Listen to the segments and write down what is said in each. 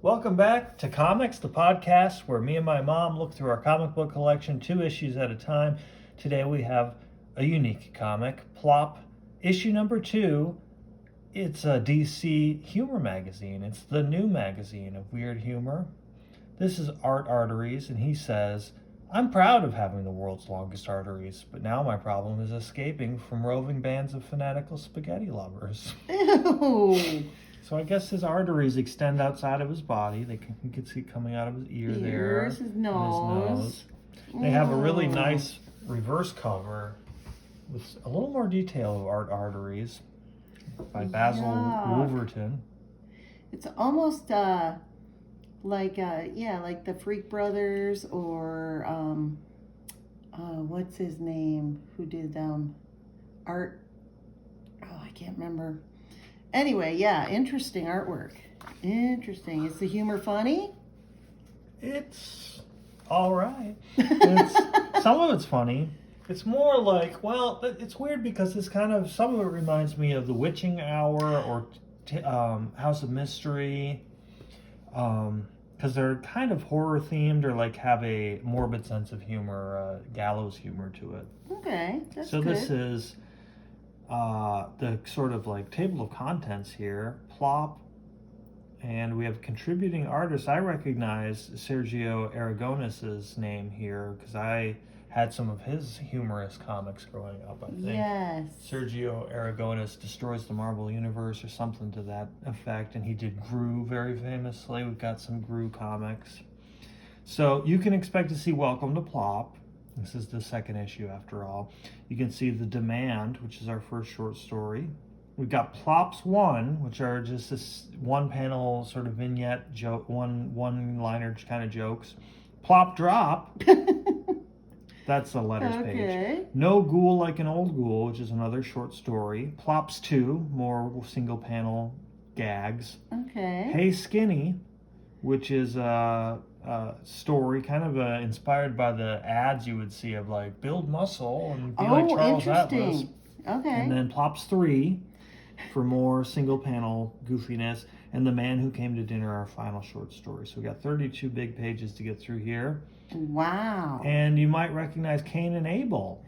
Welcome back to Comics, the podcast where me and my mom look through our comic book collection 2 issues at a time. Today we have a unique comic, Plop, issue number 2. It's a DC humor magazine. It's the new magazine of weird humor. This is Art Arteries, and he says, I'm proud of having the world's longest arteries, but now my problem is escaping from roving bands of fanatical spaghetti lovers. Ew. So I guess his arteries extend outside of his body. You can see coming out of his ear there. His nose. They have a really nice reverse cover with a little more detail of Art Arteries by Basil Wolverton. It's almost like the Freak Brothers or what's his name? Who did art? Oh, I can't remember. Anyway, yeah, interesting artwork. Interesting. Is the humor funny? It's all right. Some of it's funny. It's more like, well, it's weird because it's kind of, some of it reminds me of The Witching Hour or House of Mystery, because they're kind of horror themed or like have a morbid sense of humor, gallows humor to it. Okay, that's so good. This is the sort of like table of contents here. Plop, and we have contributing artists. I recognize Sergio Aragonis's name here because I had some of his humorous comics growing up, I think. Yes. Sergio Aragonis Destroys the Marvel Universe or something to that effect, and he did Gru very famously. We've got some Gru comics. So you can expect to see Welcome to Plop. This is the second issue after all. You can see The Demand, which is our first short story. We've got Plops 1, which are just this one panel sort of vignette joke, one-liner kind of jokes. Plop Drop. That's the letters page. No Ghoul Like an Old Ghoul, which is another short story. Plops 2, more single panel gags. Okay. Hey Skinny, which is a story kind of inspired by the ads you would see of like build muscle and be like Charles Atlas. Okay. And then Plops 3 for more single panel goofiness, and The Man Who Came to Dinner, our final short story. So we got 32 big pages to get through here. Wow. And you might recognize Cain and Abel.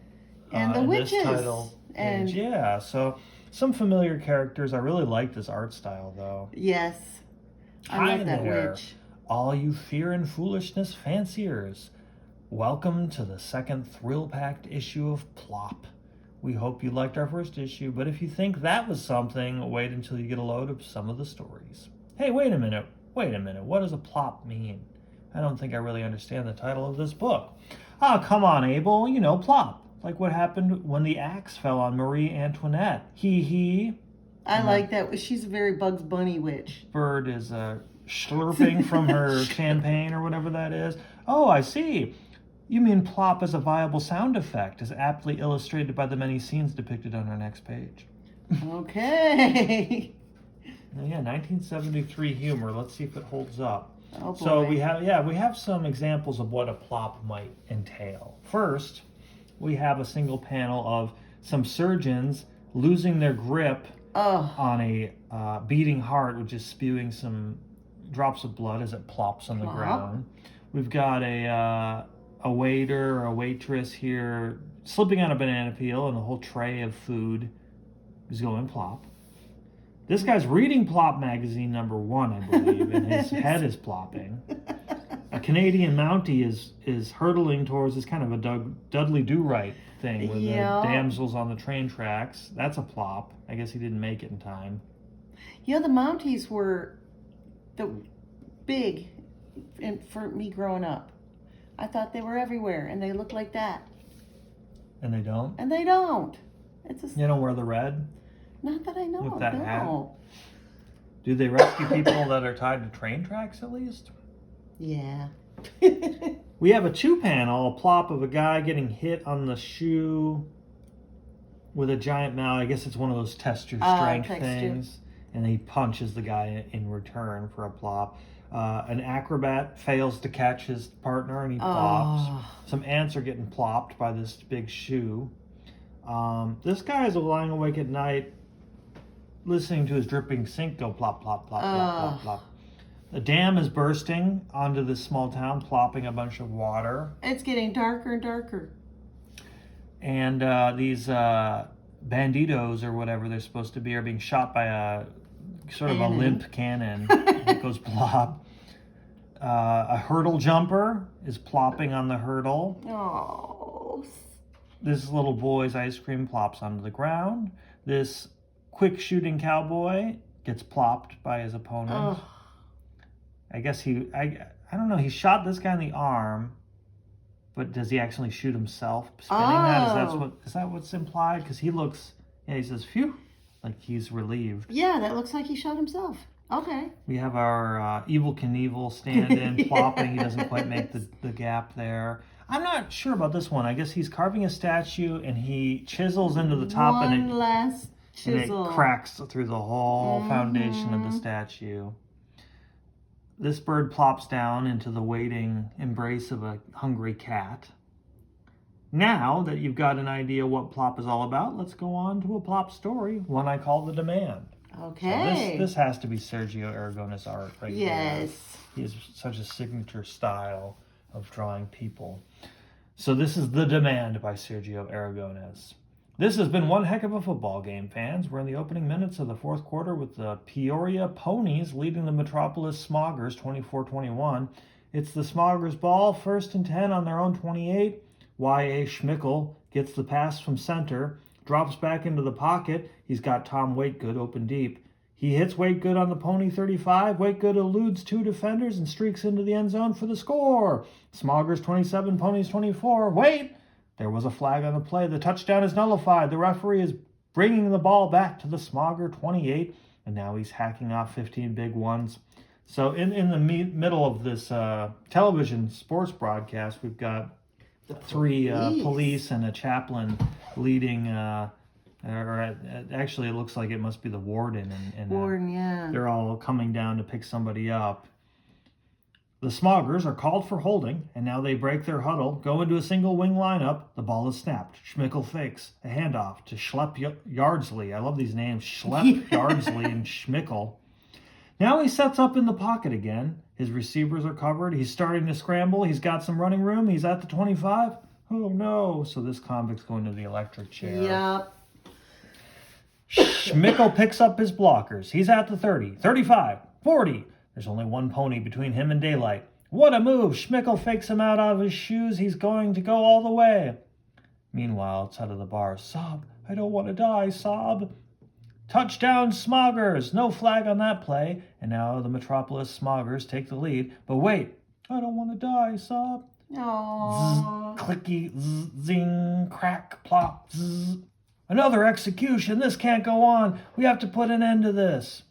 And the witches. This title page. Yeah, so some familiar characters. I really like this art style though. Yes. I love that witch. All you fear and foolishness fanciers, welcome to the second thrill-packed issue of Plop. We hope you liked our first issue, but if you think that was something, wait until you get a load of some of the stories. Hey, wait a minute. What does a plop mean? I don't think I really understand the title of this book. Oh, come on, Abel. You know, plop. Like what happened when the axe fell on Marie Antoinette. Hee. I like that. She's a very Bugs Bunny witch. Bird is slurping from her champagne or whatever that is. Oh, I see. You mean plop as a viable sound effect, as aptly illustrated by the many scenes depicted on our next page. Okay. Yeah, 1973 humor. Let's see if it holds up. Oh boy. So we have some examples of what a plop might entail. First, we have a single panel of some surgeons losing their grip on a beating heart, which is spewing some drops of blood as it plops on the ground. We've got a waiter or a waitress here slipping on a banana peel, and the whole tray of food is going plop. This guy's reading Plop magazine number 1, I believe, and his head is plopping. A Canadian Mountie is hurtling towards this kind of a Dudley Do-Right thing with the damsels on the train tracks. That's a plop. I guess he didn't make it in time. Yeah, the Mounties were big for me growing up. I thought they were everywhere, and they look like that. And they don't? And they don't. You don't wear the red? Not that I know with of, that no. hat? Do they rescue people that are tied to train tracks at least? Yeah. We have a 2-panel, a plop of a guy getting hit on the shoe with a giant mallet. I guess it's one of those tester strength things. And he punches the guy in return for a plop. An acrobat fails to catch his partner and he plops. Some ants are getting plopped by this big shoe. This guy is lying awake at night listening to his dripping sink go plop, plop, plop, plop, plop, plop. The dam is bursting onto this small town, plopping a bunch of water. It's getting darker and darker. And these banditos or whatever they're supposed to be are being shot by a sort of a limp cannon. It goes plop. A hurdle jumper is plopping on the hurdle. Oh. This little boy's ice cream plops onto the ground. This quick shooting cowboy gets plopped by his opponent. Oh. I guess I don't know, he shot this guy in the arm, but does he actually shoot himself spinning that? Is that what's implied? Because he looks, he says, phew, like he's relieved. Yeah, that looks like he shot himself. Okay. We have our Evel Knievel stand-in plopping. He doesn't quite make the gap there. I'm not sure about this one. I guess he's carving a statue and he chisels into the top and it cracks through the whole foundation of the statue. This bird plops down into the waiting embrace of a hungry cat. Now that you've got an idea what Plop is all about, let's go on to a Plop story, one I call The Demand. Okay. So this has to be Sergio Aragonés art right here. Yes. He has such a signature style of drawing people. So this is The Demand by Sergio Aragonés. This has been one heck of a football game, fans. We're in the opening minutes of the fourth quarter with the Peoria Ponies leading the Metropolis Smoggers 24-21. It's the Smoggers ball, 1st and 10 on their own 28. Y.A. Schmickel gets the pass from center, drops back into the pocket. He's got Tom Wakegood open deep. He hits Wakegood on the Pony 35. Wakegood eludes 2 defenders and streaks into the end zone for the score. Smoggers 27, Ponies 24. Wait! There was a flag on the play. The touchdown is nullified. The referee is bringing the ball back to the Smogger 28, and now he's hacking off 15 big ones. So in the middle of this television sports broadcast, we've got 3 police and a chaplain leading, actually it looks like it must be the warden. Warden, yeah. They're all coming down to pick somebody up. The Smoggers are called for holding, and now they break their huddle, go into a single wing lineup. The ball is snapped. Schmickel fakes a handoff to Schlepp Yardsley. I love these names, Schlepp Yardsley and Schmickel. Now he sets up in the pocket again. His receivers are covered. He's starting to scramble. He's got some running room. He's at the 25. Oh no! So this convict's going to the electric chair. Yep. Schmickel picks up his blockers. He's at the 30, 35, 40. There's only one pony between him and daylight. What a move! Schmickel fakes him out of his shoes. He's going to go all the way. Meanwhile, outside of the bar, sob. I don't want to die, sob. Touchdown, Smoggers! No flag on that play. And now the Metropolis Smoggers take the lead. But wait, I don't want to die, sob. Aww. Zzz, clicky, zzz, zing, crack, plop, zzz. Another execution. This can't go on. We have to put an end to this.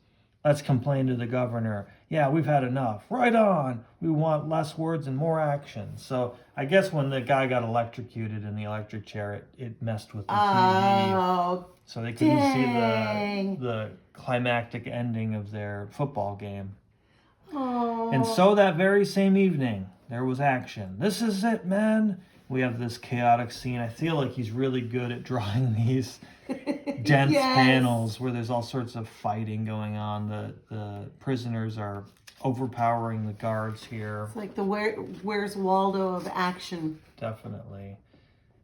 Let's complain to the governor. Yeah, we've had enough. Right on. We want less words and more action. So I guess when the guy got electrocuted in the electric chair, it messed with the TV. Oh, so they couldn't see the climactic ending of their football game. Oh. And so that very same evening, there was action. This is it, man. We have this chaotic scene. I feel like he's really good at drawing these dense panels where there's all sorts of fighting going on. The prisoners are overpowering the guards here. It's like the Where's Waldo of action. Definitely.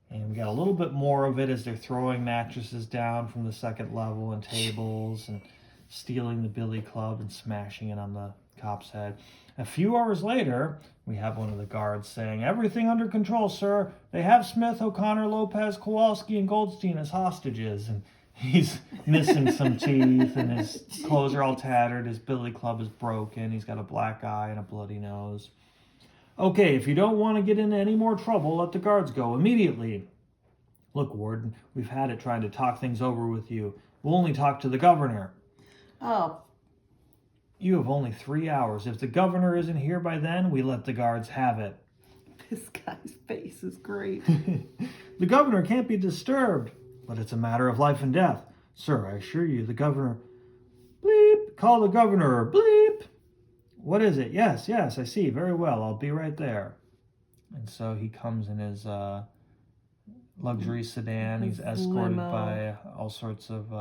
And we got a little bit more of it as they're throwing mattresses down from the second level and tables and stealing the billy club and smashing it on the cop's head. A few hours later, we have one of the guards saying, "Everything under control, sir. They have Smith, O'Connor, Lopez, Kowalski, and Goldstein as hostages." And he's missing some teeth, and his clothes are all tattered. His billy club is broken. He's got a black eye and a bloody nose. "Okay, if you don't want to get into any more trouble, let the guards go immediately." "Look, Warden, we've had it trying to talk things over with you. We'll only talk to the governor." Oh. "You have only 3 hours. If the governor isn't here by then, we let the guards have it." This guy's face is great. "The governor can't be disturbed." "But it's a matter of life and death." "Sir, I assure you, the governor..." "Bleep! Call the governor! Bleep!" "What is it?" Yes, I see. Very well. I'll be right there." And so he comes in his luxury sedan. He's escorted by all sorts of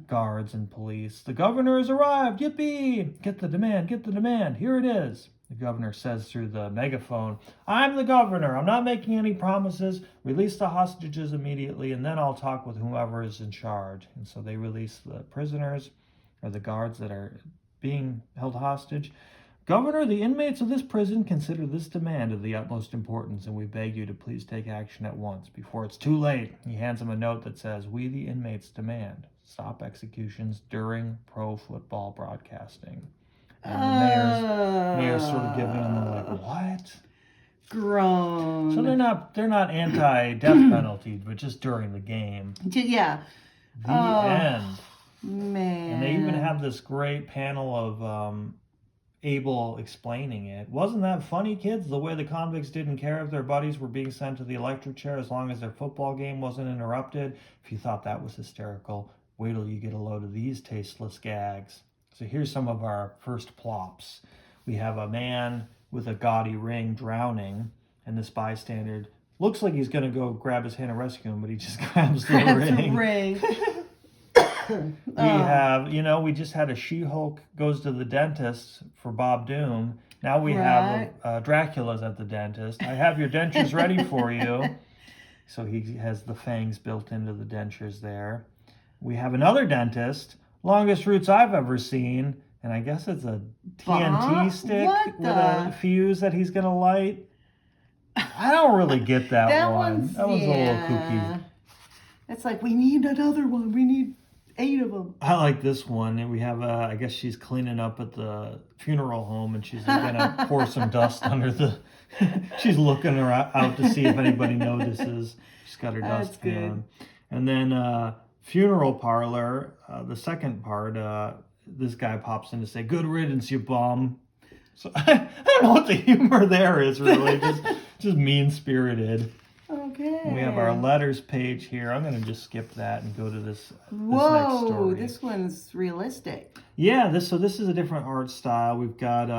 guards and police. The governor has arrived. Yippee! Get the demand, get the demand. Here it is. The governor says through the megaphone, I'm the governor. I'm not making any promises. Release the hostages immediately, and then I'll talk with whoever is in charge. And so they release the prisoners, or the guards that are being held hostage. Governor, the inmates of this prison consider this demand of the utmost importance, and we beg you to please take action at once, before it's too late. He hands him a note that says, we, the inmates, demand stop executions during pro football broadcasting. And the mayor's sort of giving him like, what? Groan. So they're not anti-death penalty, but just during the game. Yeah. The end. Man. And they even have this great panel of Abel explaining it. Wasn't that funny, kids? The way the convicts didn't care if their buddies were being sent to the electric chair as long as their football game wasn't interrupted. If you thought that was hysterical, wait till you get a load of these tasteless gags. So here's some of our first plops. We have a man with a gaudy ring drowning, and this bystander looks like he's going to go grab his hand and rescue him, but he just grabs the ring. We have, we just had a She-Hulk goes to the dentist for Bob Doom. Now we have Dracula's at the dentist. I have your dentures ready for you. So he has the fangs built into the dentures there. We have another dentist, longest roots I've ever seen. And I guess it's a TNT stick with a fuse that he's going to light. I don't really get that one. That one's a little kooky. It's like, we need another one. We need 8 of them. I like this one. And we have, I guess she's cleaning up at the funeral home, and she's going to pour some dust under the... she's looking out to see if anybody notices. She's got her dustpan. And then funeral parlor, the second part, this guy pops in to say, good riddance, you bum. So I don't know what the humor there is, really. just mean-spirited. Okay. We have our letters page here. I'm going to just skip that and go to this next story. Whoa, this one's realistic. Yeah, this is a different art style. We've got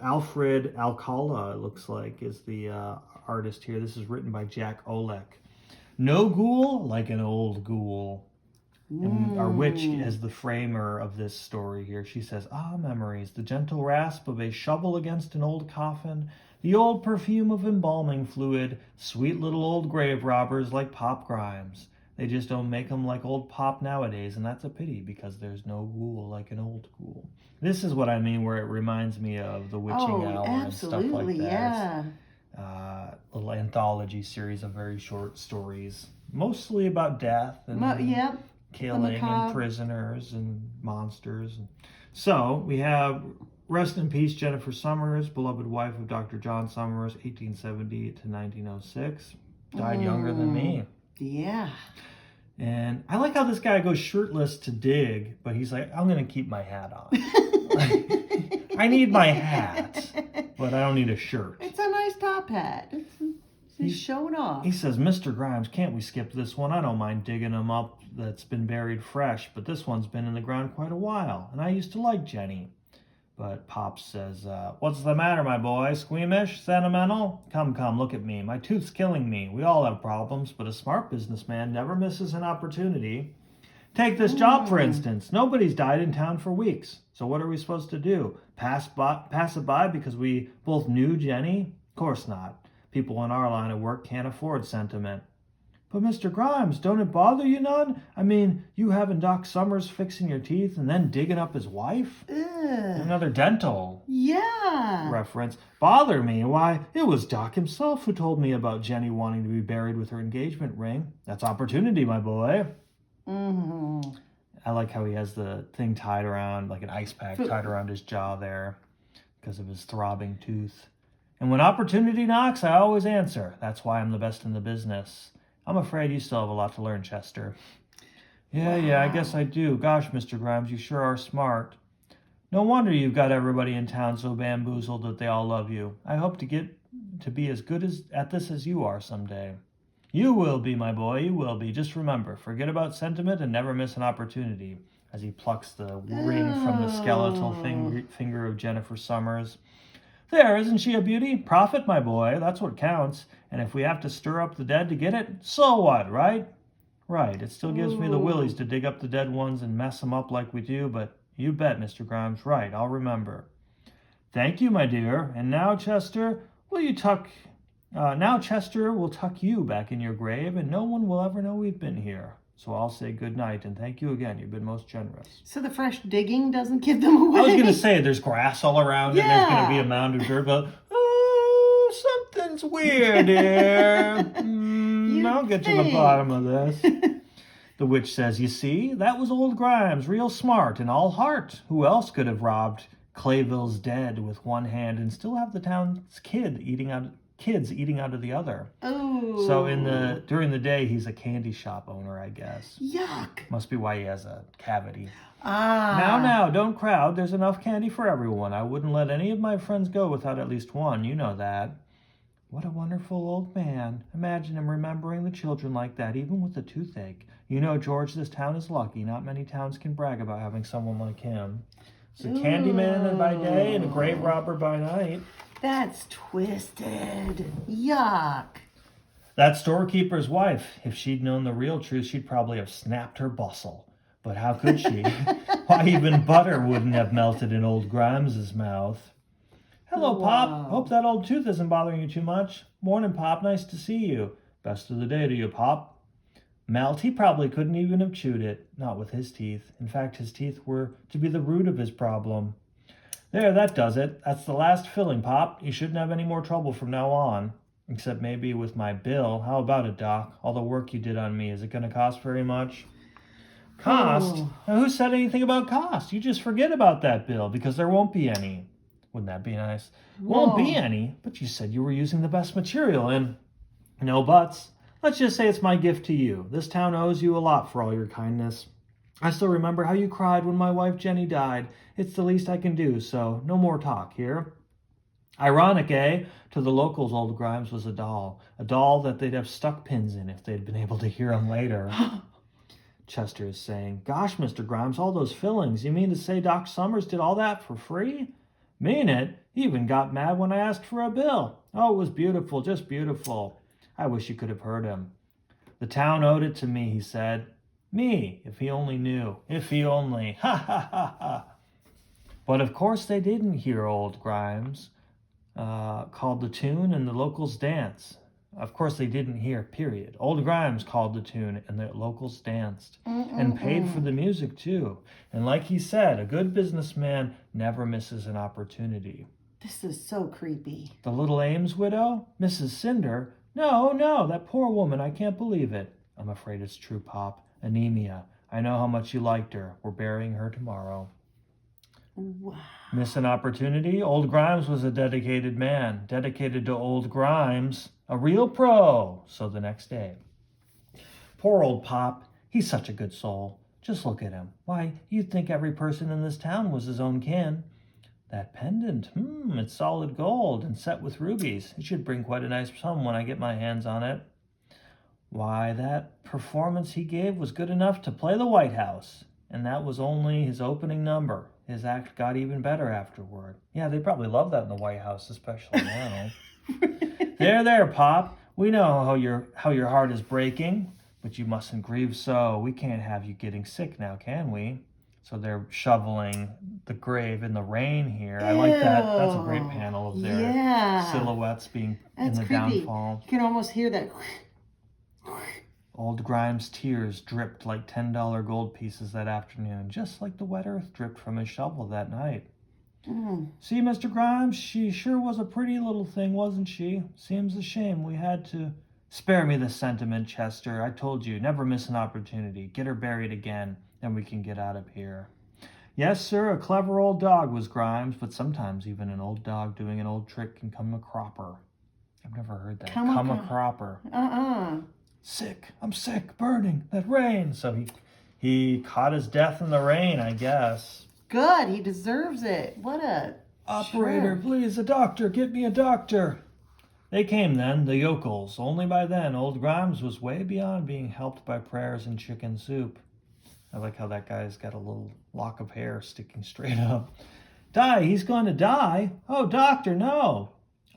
Alfred Alcala, it looks like, is the artist here. This is written by Jack Olek. No ghoul like an old ghoul. And our witch is the framer of this story here. She says, memories, the gentle rasp of a shovel against an old coffin, the old perfume of embalming fluid, sweet little old grave robbers like Pop Grimes. They just don't make them like old Pop nowadays, and that's a pity because there's no ghoul like an old ghoul. This is what I mean, where it reminds me of the Witching Hour and stuff like that. Yeah. Little anthology series of very short stories, mostly about death and killing and prisoners and monsters. So we have rest in peace Jennifer Summers, beloved wife of Dr. John Summers, 1870 to 1906. Died younger than me. Yeah. And I like how this guy goes shirtless to dig, but he's like, I'm going to keep my hat on. I need my hat, but I don't need a shirt. It's a nice top hat. He's showing off. He says, Mr. Grimes, can't we skip this one? I don't mind digging them up that's been buried fresh, but this one's been in the ground quite a while, and I used to like Jenny. But Pop says, what's the matter, my boy? Squeamish? Sentimental? Come, look at me. My tooth's killing me. We all have problems, but a smart businessman never misses an opportunity. Take this job, for instance. Nobody's died in town for weeks. So what are we supposed to do? Pass it by because we both knew Jenny? Of course not. People in our line of work can't afford sentiment. But Mr. Grimes, don't it bother you none? I mean, you having Doc Summers fixing your teeth and then digging up his wife? Another dental reference. Bother me? Why, it was Doc himself who told me about Jenny wanting to be buried with her engagement ring. That's opportunity, my boy. I like how he has the thing tied around, like an ice pack tied around his jaw there because of his throbbing tooth. And when opportunity knocks, I always answer. That's why I'm the best in the business. I'm afraid you still have a lot to learn, Chester. Yeah, I guess I do. Gosh, Mr. Grimes, you sure are smart. No wonder you've got everybody in town so bamboozled that they all love you. I hope to get to be as good at this as you are someday. You will be, my boy, you will be. Just remember, forget about sentiment and never miss an opportunity. As he plucks the ring from the skeletal finger of Jennifer Summers. There, isn't she a beauty? Profit, my boy, that's what counts. And if we have to stir up the dead to get it, so what, right? Right, it still gives me the willies to dig up the dead ones and mess them up like we do, but you bet, Mr. Grimes, right, I'll remember. Thank you, my dear. And now, Chester, now Chester will tuck you back in your grave, and no one will ever know we've been here. So I'll say good night, and thank you again. You've been most generous. So the fresh digging doesn't give them away? I was going to say, there's grass all around, and there's going to be a mound of dirt, but, oh, something's weird here. I'll get to the bottom of this. The witch says, you see, that was old Grimes, real smart and all heart. Who else could have robbed Clayville's dead with one hand and still have the town's kids eating out of the other? Oh. So during the day, he's a candy shop owner, I guess. Yuck. Must be why he has a cavity. Ah. Now, don't crowd. There's enough candy for everyone. I wouldn't let any of my friends go without at least one. You know that. What a wonderful old man. Imagine him remembering the children like that, even with a toothache. You know, George, this town is lucky. Not many towns can brag about having someone like him. He's a candy man by day and a grave robber by night. That's twisted. Yuck. That storekeeper's wife, if she'd known the real truth, she'd probably have snapped her bustle. But how could she? Why, even butter wouldn't have melted in old Grimes's mouth. Hello, Pop. Hope that old tooth isn't bothering you too much. Morning, Pop. Nice to see you. Best of the day to you, Pop. Melt, he probably couldn't even have chewed it. Not with his teeth. In fact, his teeth were to be the root of his problem. There, that does it. That's the last filling, Pop. You shouldn't have any more trouble from now on. Except maybe with my bill. How about it, Doc? All the work you did on me. Is it going to cost very much? Cost? Oh. Now, who said anything about cost? You just forget about that bill because there won't be any. Wouldn't that be nice? Won't be any, but you said you were using the best material, and no buts. Let's just say it's my gift to you. This town owes you a lot for all your kindness. I still remember how you cried when my wife Jenny died. It's the least I can do, so no more talk here. Ironic, eh? To the locals, old Grimes was a doll that they'd have stuck pins in if they'd been able to hear him later. Chester is saying, gosh, Mr. Grimes, all those fillings. You mean to say Doc Summers did all that for free? Mean it? He even got mad when I asked for a bill. Oh, it was beautiful, just beautiful. I wish you could have heard him. The town owed it to me, he said. Me, if he only knew. If he only. Ha, ha, ha, ha. But of course they didn't hear old Grimes called the tune and the locals dance. Of course they didn't hear, period. Old Grimes called the tune and the locals danced. And paid for the music too. And like he said, a good businessman never misses an opportunity. This is so creepy. The little Ames widow? Mrs. Cinder? No, that poor woman, I can't believe it. I'm afraid it's true, Pop. Anemia. I know how much you liked her. We're burying her tomorrow. Wow. Miss an opportunity? Old Grimes was a dedicated man. Dedicated to old Grimes. A real pro. So the next day. Poor old Pop. He's such a good soul. Just look at him. Why, you'd think every person in this town was his own kin. That pendant, it's solid gold and set with rubies. It should bring quite a nice sum when I get my hands on it. Why, that performance he gave was good enough to play the White House. And that was only his opening number. His act got even better afterward. Yeah, they probably love that in the White House, especially now. There, Pop. We know how your heart is breaking, but you mustn't grieve so. We can't have you getting sick now, can we? So they're shoveling the grave in the rain here. I like that. That's a great panel of their silhouettes being in the downfall. You can almost hear that. Old Grimes' tears dripped like $10 gold pieces that afternoon, just like the wet earth dripped from his shovel that night. See, Mr. Grimes, she sure was a pretty little thing, wasn't she? Seems a shame we had to... Spare me the sentiment, Chester. I told you, never miss an opportunity. Get her buried again, and we can get out of here. Yes, sir, a clever old dog was Grimes, but sometimes even an old dog doing an old trick can come a cropper. I've never heard that. Come a cropper. Sick. I'm sick. Burning. That rain. So he caught his death in the rain, I guess. Good. He deserves it. What a... Operator, please, a doctor. Get me a doctor. They came then, the yokels. Only by then, old Grimes was way beyond being helped by prayers and chicken soup. I like how that guy's got a little lock of hair sticking straight up. Die, he's going to die. Oh, doctor, no.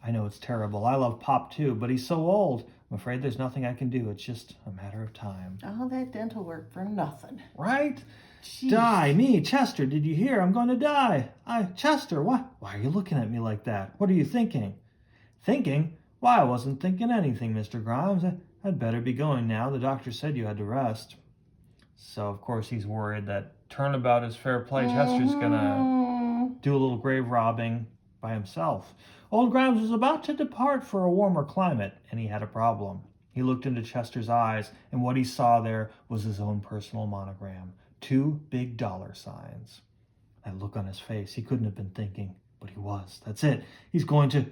I know it's terrible. I love Pop too, but he's so old. I'm afraid there's nothing I can do. It's just a matter of time. All that dental work for nothing. Right? Jeez. Die, me, Chester, did you hear? I'm going to die. Chester, what? Why are you looking at me like that? What are you thinking? Thinking? Why, I wasn't thinking anything, Mr. Grimes. I'd better be going now. The doctor said you had to rest. So, of course, he's worried that turnabout is fair play. Chester's going to do a little grave robbing by himself. Old Grimes was about to depart for a warmer climate, and he had a problem. He looked into Chester's eyes, and what he saw there was his own personal monogram. 2 big dollar signs. That look on his face, he couldn't have been thinking, but he was. That's it. He's going to...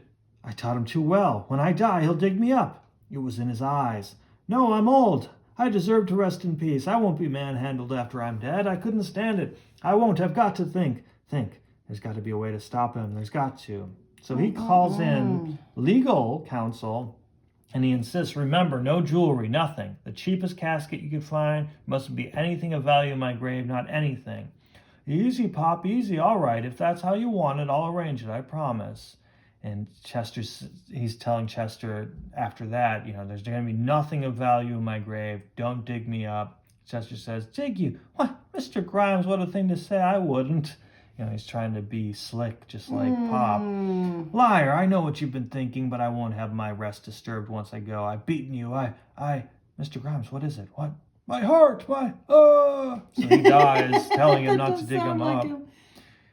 I taught him too well. When I die, he'll dig me up. It was in his eyes. No, I'm old. I deserve to rest in peace. I won't be manhandled after I'm dead. I couldn't stand it. I won't. I've got to think. Think. There's got to be a way to stop him. There's got to. So he calls in legal counsel, and he insists, remember, no jewelry, nothing. The cheapest casket you could find mustn't be anything of value in my grave, not anything. Easy, Pop, easy. All right, if that's how you want it, I'll arrange it, I promise. And he's telling Chester after that, there's going to be nothing of value in my grave. Don't dig me up. Chester says, dig you? What? Mr. Grimes, what a thing to say. I wouldn't. He's trying to be slick, just like Pop. Liar, I know what you've been thinking, but I won't have my rest disturbed once I go. I've beaten you. Mr. Grimes, what is it? What? My heart, So he dies, telling him not to dig him up.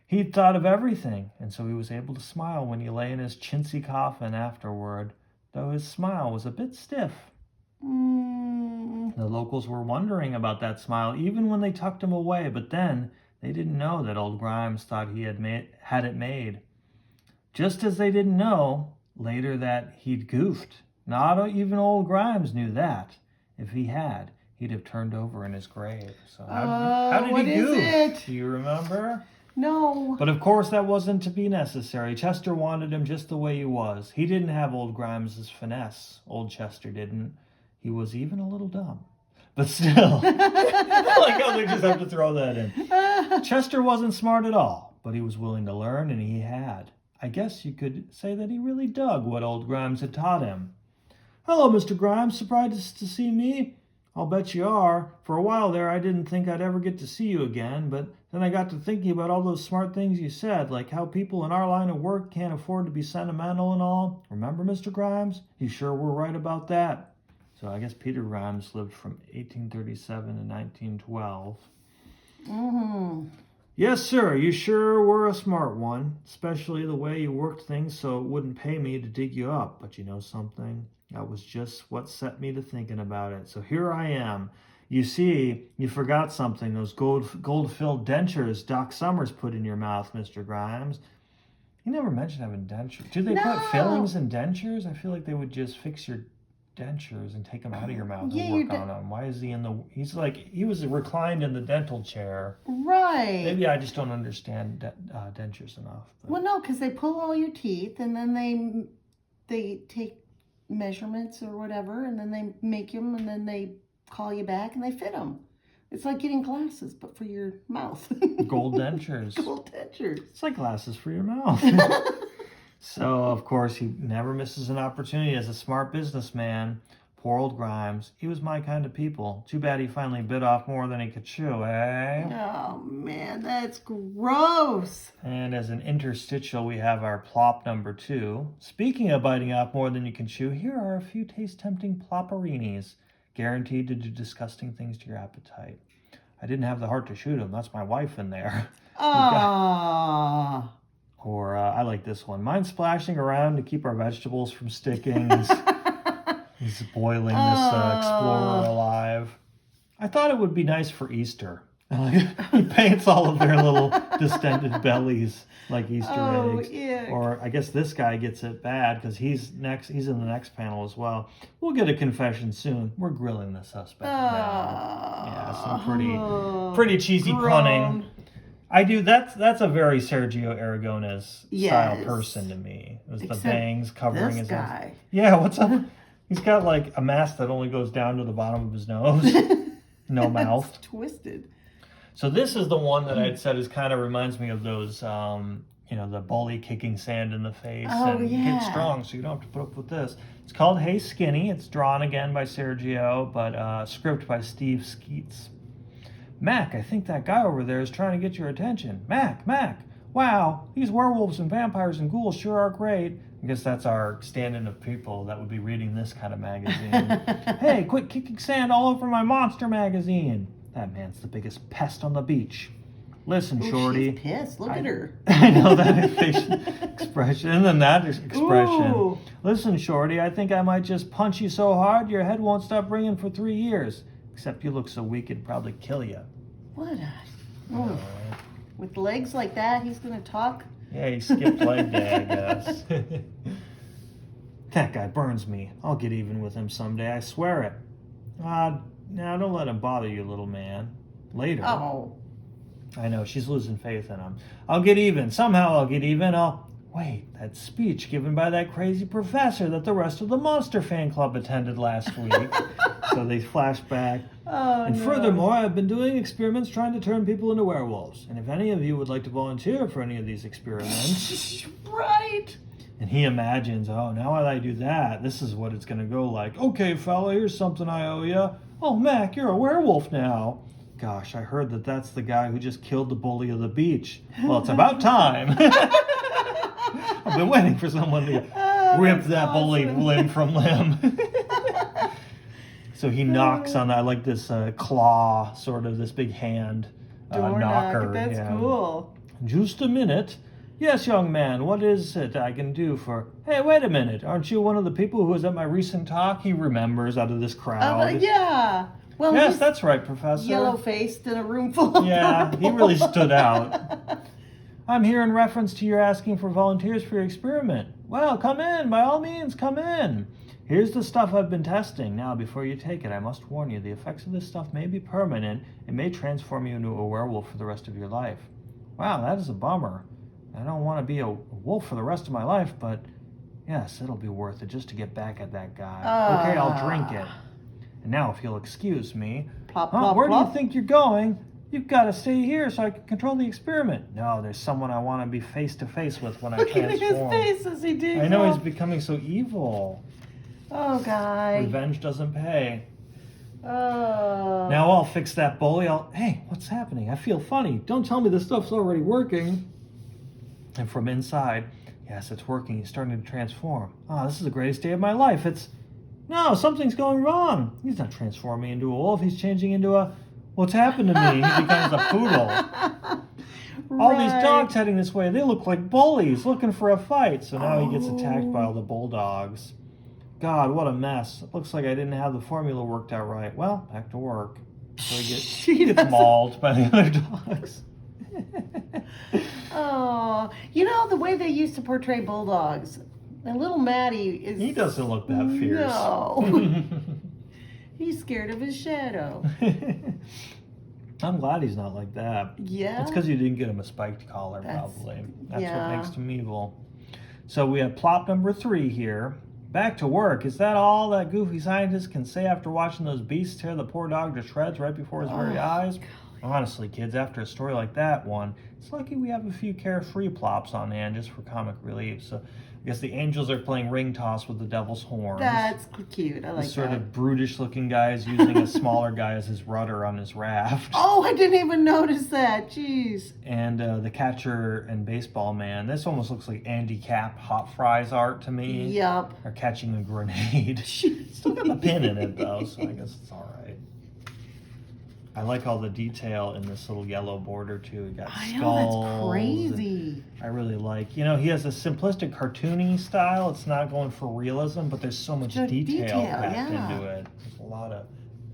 He'd thought of everything, and so he was able to smile when he lay in his chintzy coffin afterward, though his smile was a bit stiff. The locals were wondering about that smile, even when they tucked him away, but then they didn't know that old Grimes thought he had it made. Just as they didn't know later that he'd goofed. Not even old Grimes knew that. If he had, he'd have turned over in his grave. So how did he goof? Do you remember? No. But of course that wasn't to be necessary. Chester wanted him just the way he was. He didn't have old Grimes's finesse. Old Chester didn't. He was even a little dumb. But still, like how they just have to throw that in. Chester wasn't smart at all, but he was willing to learn, and he had. I guess you could say that he really dug what old Grimes had taught him. Hello, Mr. Grimes. Surprised to see me? I'll bet you are. For a while there, I didn't think I'd ever get to see you again, but then I got to thinking about all those smart things you said, like how people in our line of work can't afford to be sentimental and all. Remember, Mr. Grimes? You sure were right about that. So I guess Peter Grimes lived from 1837 to 1912. Yes, sir, you sure were a smart one, especially the way you worked things so it wouldn't pay me to dig you up. But you know something? That was just what set me to thinking about it. So here I am. You see, you forgot something. Those gold-filled dentures Doc Summers put in your mouth, Mr. Grimes. He never mentioned having dentures. Do they put fillings in dentures? I feel like they would just fix your dentures and take them out of your mouth and work on them. Why is he he was reclined in the dental chair. Right. Maybe I just don't understand dentures enough. But. Well, no, because they pull all your teeth and then they take measurements or whatever, and then they make them, and then they call you back and they fit them. It's like getting glasses, but for your mouth. Gold dentures. Gold dentures. It's like glasses for your mouth. So, of course, he never misses an opportunity as a smart businessman. Poor old Grimes. He was my kind of people. Too bad he finally bit off more than he could chew, eh? Oh, man, that's gross. And as an interstitial, we have our Plop number 2. Speaking of biting off more than you can chew, here are a few taste-tempting Plopperinis, guaranteed to do disgusting things to your appetite. I didn't have the heart to shoot him. That's my wife in there. Or I like this one. Mind splashing around to keep our vegetables from sticking. He's boiling this explorer alive. I thought it would be nice for Easter. He paints all of their little distended bellies like Easter eggs. Ick. Or I guess this guy gets it bad because he's in the next panel as well. We'll get a confession soon. We're grilling the suspect now. Yeah, some pretty cheesy punning. I do. That's a very Sergio Aragonés style person to me. It was the bangs covering his guy. Yeah, what's up? He's got like a mask that only goes down to the bottom of his nose. No mouth. It's twisted. So this is the one that I'd said kind of reminds me of those the bully kicking sand in the face Oh, and yeah. get strong so you don't have to put up with this. It's called Hey Skinny. It's drawn again by Sergio, but script by Steve Skeets. Mac, I think that guy over there is trying to get your attention. Mac, wow, these werewolves and vampires and ghouls sure are great. I guess that's our stand-in of people that would be reading this kind of magazine. Hey, quit kicking sand all over my monster magazine. That man's the biggest pest on the beach. Listen, Ooh, Shorty. She's pissed. Look at her. I know that expression. And then that expression. Ooh. Listen, Shorty, I think I might just punch you so hard your head won't stop ringing for 3 years. Except you look so weak it'd probably kill you. What a... With legs like that, he's going to talk? Yeah, he skipped leg day, I guess. That guy burns me. I'll get even with him someday, I swear it. Now don't let him bother you, little man. Later. Oh. I know, she's losing faith in him. I'll get even. Somehow I'll get even. Wait, that speech given by that crazy professor that the rest of the Monster Fan Club attended last week. So they flash back. Oh, and no. furthermore, I've been doing experiments trying to turn people into werewolves. And if any of you would like to volunteer for any of these experiments... Right. And he imagines, now that I do that, this is what it's going to go like. Okay, fella, here's something I owe you. Oh, Mac, you're a werewolf now. Gosh, I heard that that's the guy who just killed the bully of the beach. Well, it's about time. I've been waiting for someone to rip that bully limb from limb. So he knocks on that, like this claw, sort of, this big hand knocker. That's cool. Just a minute. Yes, young man, what is it I can do for... Hey, wait a minute. Aren't you one of the people who was at my recent talk? He remembers out of this crowd. Yeah. Well, yes, that's right, Professor. Yellow-faced in a room full of he really stood out. I'm here in reference to your asking for volunteers for your experiment. Well, come in. By all means, come in. Here's the stuff I've been testing. Now, before you take it, I must warn you, the effects of this stuff may be permanent. It may transform you into a werewolf for the rest of your life. Wow, that is a bummer. I don't want to be a wolf for the rest of my life, but yes, it'll be worth it just to get back at that guy. Okay, I'll drink it. And now, if you'll excuse me, Plop, plop, where plop. do you think you're going? You've got to stay here so I can control the experiment. No, there's someone I want to be face-to-face with when I transform. Look at his face as he digs I know off. he's becoming so evil. Oh, guy. Revenge doesn't pay. Oh. Now I'll fix that bully. Hey, what's happening? I feel funny. Don't tell me this stuff's already working. And from inside, yes, it's working. He's starting to transform. This is the greatest day of my life. No, something's going wrong. He's not transforming into a wolf. He's changing into what's happened to me? He becomes a poodle. All these dogs heading this way, they look like bullies looking for a fight. So now he gets attacked by all the bulldogs. God, what a mess. It looks like I didn't have the formula worked out right. Well, back to work. So he gets mauled by the other dogs. Oh, the way they used to portray bulldogs. And little Matty is... He doesn't look that fierce. No. He's scared of his shadow. I'm glad he's not like that. Yeah? It's because you didn't get him a spiked collar, probably. That's yeah. what makes him evil. So we have plop number 3 here. Back to work. Is that all that goofy scientist can say after watching those beasts tear the poor dog to shreds right before his very eyes? Honestly, kids, after a story like that one, it's lucky we have a few carefree plops on hand just for comic relief. So I guess the angels are playing ring toss with the devil's horns. That's cute. I like This sort that. of brutish-looking guy is using a smaller guy as his rudder on his raft. Oh, I didn't even notice that. Jeez. And the catcher and baseball man. This almost looks like Andy Capp Hot Fries art to me. Yup. Or catching a grenade. Still got the pin in it, though, so I guess it's all right. I like all the detail in this little yellow border, too. We got skulls. I know, that's crazy. I really like, he has a simplistic cartoony style. It's not going for realism, but there's so much detail packed into it. There's a lot of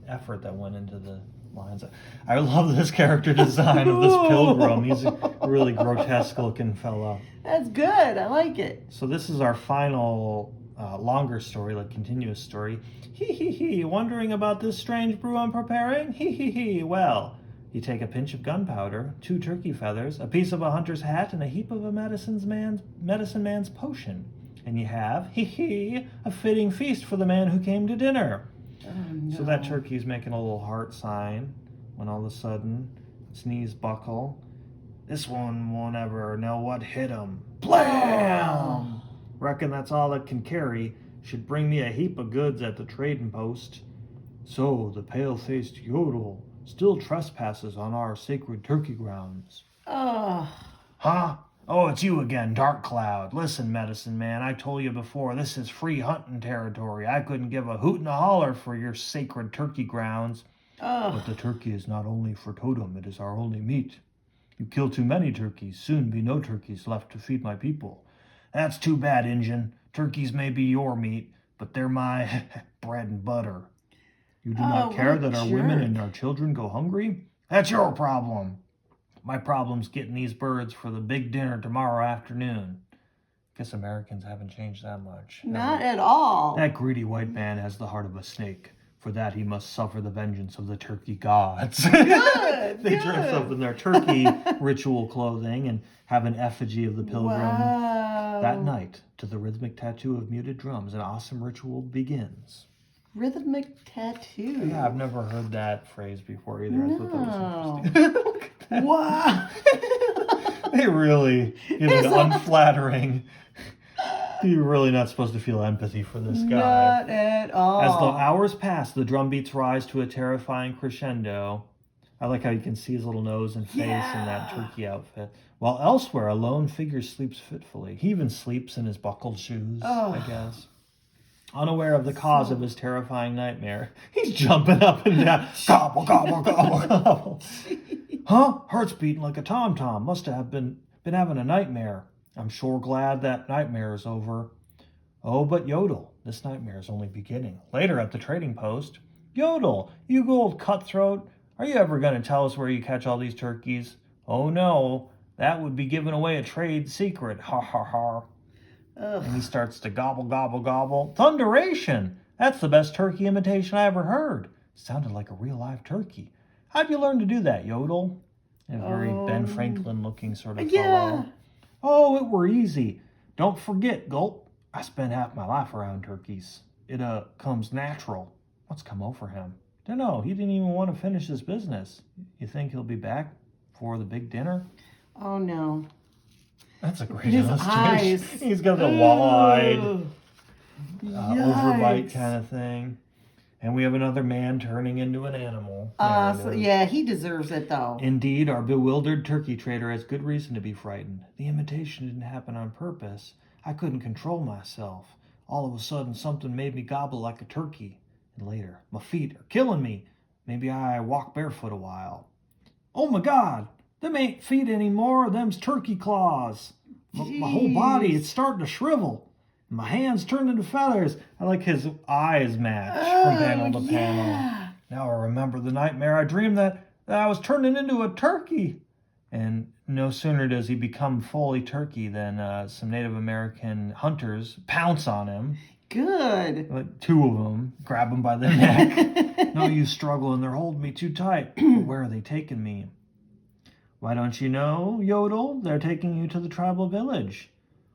effort that went into the lines. I love this character design of this pilgrim. He's a really grotesque looking fella. That's good. I like it. So this is our final longer story, like continuous story. Hee, wondering about this strange brew I'm preparing? Hee. Well, you take a pinch of gunpowder, 2 turkey feathers, a piece of a hunter's hat, and a heap of a medicine man's potion. And you have, a fitting feast for the man who came to dinner. Oh, no. So that turkey's making a little heart sign when all of a sudden its knees buckle. This one won't ever know what hit him. Blam! Reckon that's all it can carry. Should bring me a heap of goods at the trading post. So the pale-faced Yodel still trespasses on our sacred turkey grounds. Huh? Oh, it's you again, Dark Cloud. Listen, Medicine Man, I told you before, this is free hunting territory. I couldn't give a hoot and a holler for your sacred turkey grounds. But the turkey is not only for totem, it is our only meat. You kill too many turkeys, soon be no turkeys left to feed my people. That's too bad, Injun. Turkeys may be your meat, but they're my bread and butter. You do not care that our women and our children go hungry? That's your problem. My problem's getting these birds for the big dinner tomorrow afternoon. Guess Americans haven't changed that much. Not at all. That greedy white man has the heart of a snake. For that he must suffer the vengeance of the turkey gods. Good. They dress up in their turkey ritual clothing and have an effigy of the pilgrim. That night, to the rhythmic tattoo of muted drums, an awesome ritual begins. Rhythmic tattoo. Yeah, I've never heard that phrase before either. I thought that was interesting. Look at that. Wow. They really give it unflattering. You're really not supposed to feel empathy for this guy. Not at all. As the hours pass, the drum beats rise to a terrifying crescendo. I like how you can see his little nose and face in that turkey outfit. While elsewhere, a lone figure sleeps fitfully. He even sleeps in his buckled shoes, I guess. Unaware of the cause of his terrifying nightmare, he's jumping up and down. Gobble, gobble, gobble, gobble. Huh? Heart's beating like a tom-tom. Must have been having a nightmare. I'm sure glad that nightmare is over. Oh, but Yodel, this nightmare is only beginning. Later at the trading post, Yodel, you old cutthroat, are you ever going to tell us where you catch all these turkeys? Oh no, that would be giving away a trade secret. Ha ha ha. And he starts to gobble, gobble, gobble. Thunderation! That's the best turkey imitation I ever heard. Sounded like a real live turkey. How'd you learn to do that, Yodel? A very Ben Franklin looking sort of fellow. Oh, it were easy. Don't forget, Gulp. I spent half my life around turkeys. It comes natural. What's come over him? Dunno, he didn't even want to finish his business. You think he'll be back for the big dinner? Oh no. That's a great His illustration. eyes. He's got the wall-eyed, overbite kind of thing. And we have another man turning into an animal. Yeah, he deserves it though. Indeed, our bewildered turkey trader has good reason to be frightened. The imitation didn't happen on purpose. I couldn't control myself. All of a sudden, something made me gobble like a turkey. And later, my feet are killing me. Maybe I walk barefoot a while. Oh my God! Them ain't feet anymore, them's turkey claws. My whole body, it's starting to shrivel. My hands turned into feathers. I like his eyes match from panel to panel. Now I remember the nightmare. I dreamed that I was turning into a turkey. And no sooner does he become fully turkey than some Native American hunters pounce on him. Good. Like two of them grab him by the neck. No use struggling, they're holding me too tight. Where are they taking me? Why don't you know, Yodel? They're taking you to the tribal village.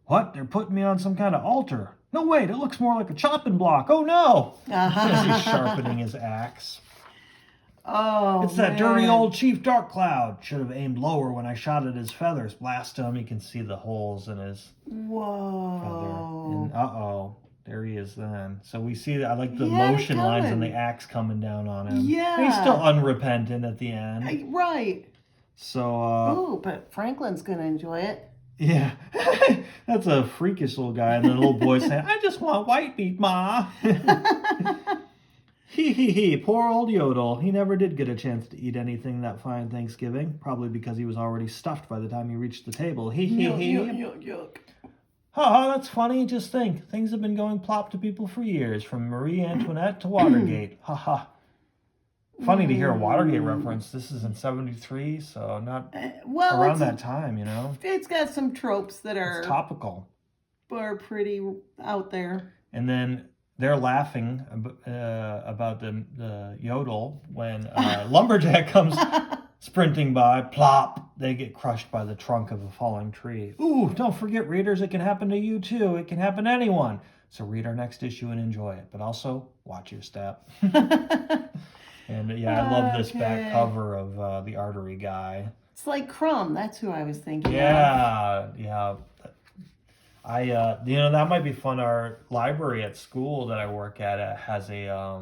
What? They're putting me on some kind of altar. No, wait, it looks more like a chopping block. Oh, no! As he's sharpening his axe. Oh, it's that dirty old Chief Dark Cloud. Should have aimed lower when I shot at his feathers. Blast him. You can see the holes in his feather. And there he is then. So we see, I like the motion lines and the axe coming down on him. Yeah. And he's still unrepentant at the end. Right. So, but Franklin's going to enjoy it. Yeah. That's a freakish little guy. And the little boy saying, I just want white meat, Ma. He, poor old Yodel. He never did get a chance to eat anything that fine Thanksgiving. Probably because he was already stuffed by the time he reached the table. Yuck. Oh, that's funny. Just think. Things have been going plop to people for years, from Marie Antoinette to Watergate. Ha ha. Funny to hear a Watergate reference. This is in 73, so not around that time, you know. It's got some tropes that are topical. Are pretty out there. And then they're laughing about the Yodel when Lumberjack comes sprinting by. Plop! They get crushed by the trunk of a falling tree. Ooh, don't forget, readers, it can happen to you too. It can happen to anyone. So read our next issue and enjoy it. But also, watch your step. And yeah, I love this back cover of the artery guy. It's like Crumb. That's who I was thinking of. Yeah. That might be fun. Our library at school that I work at has a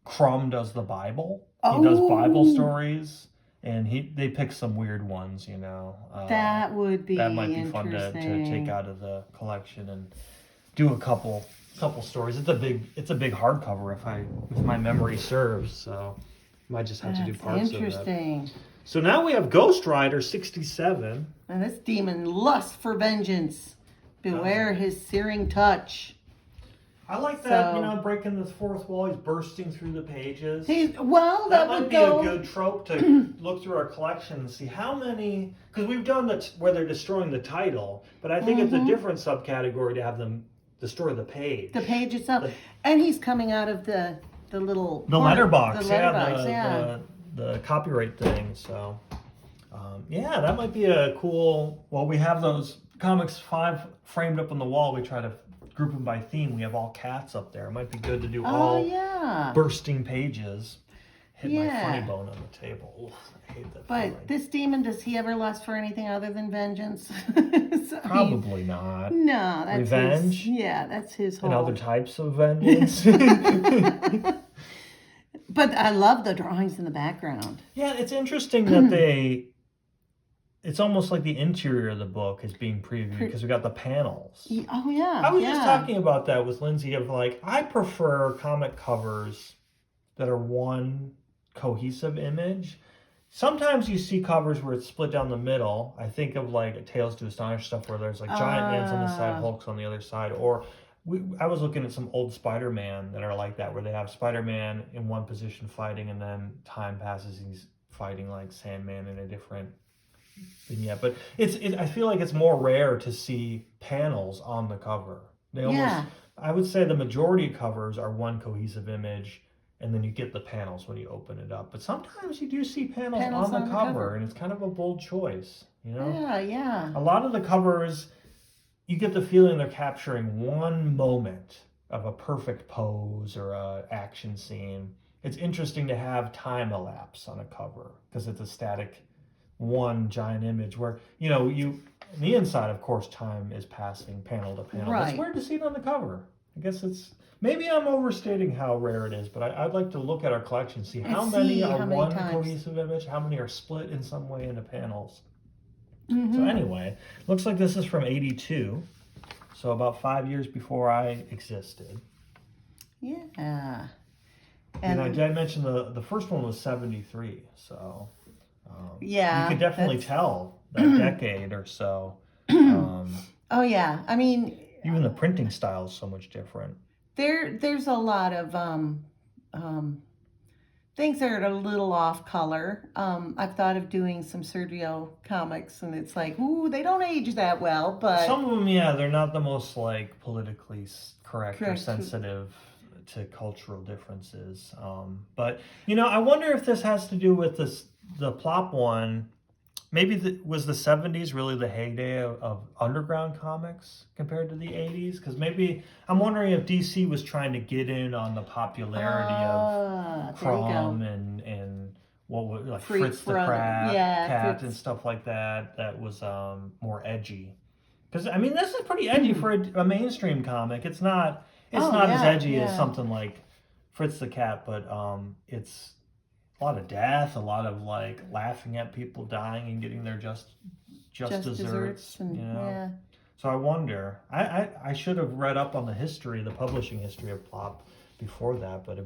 Crumb does the Bible. He does Bible stories, and they pick some weird ones. That would be that might be fun to take out of the collection and do a couple stories. It's a big hardcover if my memory serves. So might just have to do parts of that. Interesting. So now we have Ghost Rider 67. And this demon lusts for vengeance. Beware his searing touch. I like that, breaking the fourth wall. He's bursting through the pages. That might be a good trope to look through our collection and see how many, because we've done that where they're destroying the title, but I think it's a different subcategory to have them destroy the page. The page itself. And he's coming out of the little... The letterbox. The the copyright thing. So, that might be a cool... Well, we have those comics 5 framed up on the wall. We try to group them by theme. We have all cats up there. It might be good to do bursting pages. Hit my funny bone on the table. Oof, I hate that. But this demon, does he ever lust for anything other than vengeance? Probably not. No, that's revenge. That's his whole... And other types of vengeance. But I love the drawings in the background. Yeah, it's interesting that it's almost like the interior of the book is being previewed because we got the panels. Oh, yeah. I was just talking about that with Lindsay of I prefer comic covers that are one cohesive image. Sometimes you see covers where it's split down the middle. I think of Tales to Astonish stuff where there's giant names on the side, Hulk's on the other side. Or I was looking at some old Spider-Man that are like that, where they have Spider-Man in one position fighting, and then time passes and he's fighting like Sandman in a different vignette. But I feel like it's more rare to see panels on the cover. I would say the majority of covers are one cohesive image, and then you get the panels when you open it up. But sometimes you do see panels on the cover, and it's kind of a bold choice, Yeah. A lot of the covers, you get the feeling they're capturing one moment of a perfect pose or a action scene. It's interesting to have time elapse on a cover because it's a static one giant image where, on the inside, of course, time is passing panel to panel. Right. It's weird to see it on the cover. I guess maybe I'm overstating how rare it is, but I'd like to look at our collection, see how many are one cohesive image, how many are split in some way into panels. Mm-hmm. So anyway, looks like this is from 82, so about 5 years before I existed. Yeah. And I mentioned the first one was 73, so you could definitely tell that decade or so. Oh yeah, I mean, even the printing style is so much different. There's a lot of things that are a little off color. I've thought of doing some Sergio comics, and it's ooh, they don't age that well. But some of them, they're not the most politically correct or sensitive to cultural differences. But I wonder if this has to do with the Plop one. Maybe was the 70s really the heyday of underground comics compared to the 80s? Because maybe I'm wondering if DC was trying to get in on the popularity of Crumb and what was Fritz the Cat and stuff like that. That was more edgy. Because this is pretty edgy for a mainstream comic. It's not as edgy as something like Fritz the Cat, but it's a lot of death, a lot of laughing at people dying and getting their just desserts. So I wonder. I should have read up on the publishing history of Plop before that, but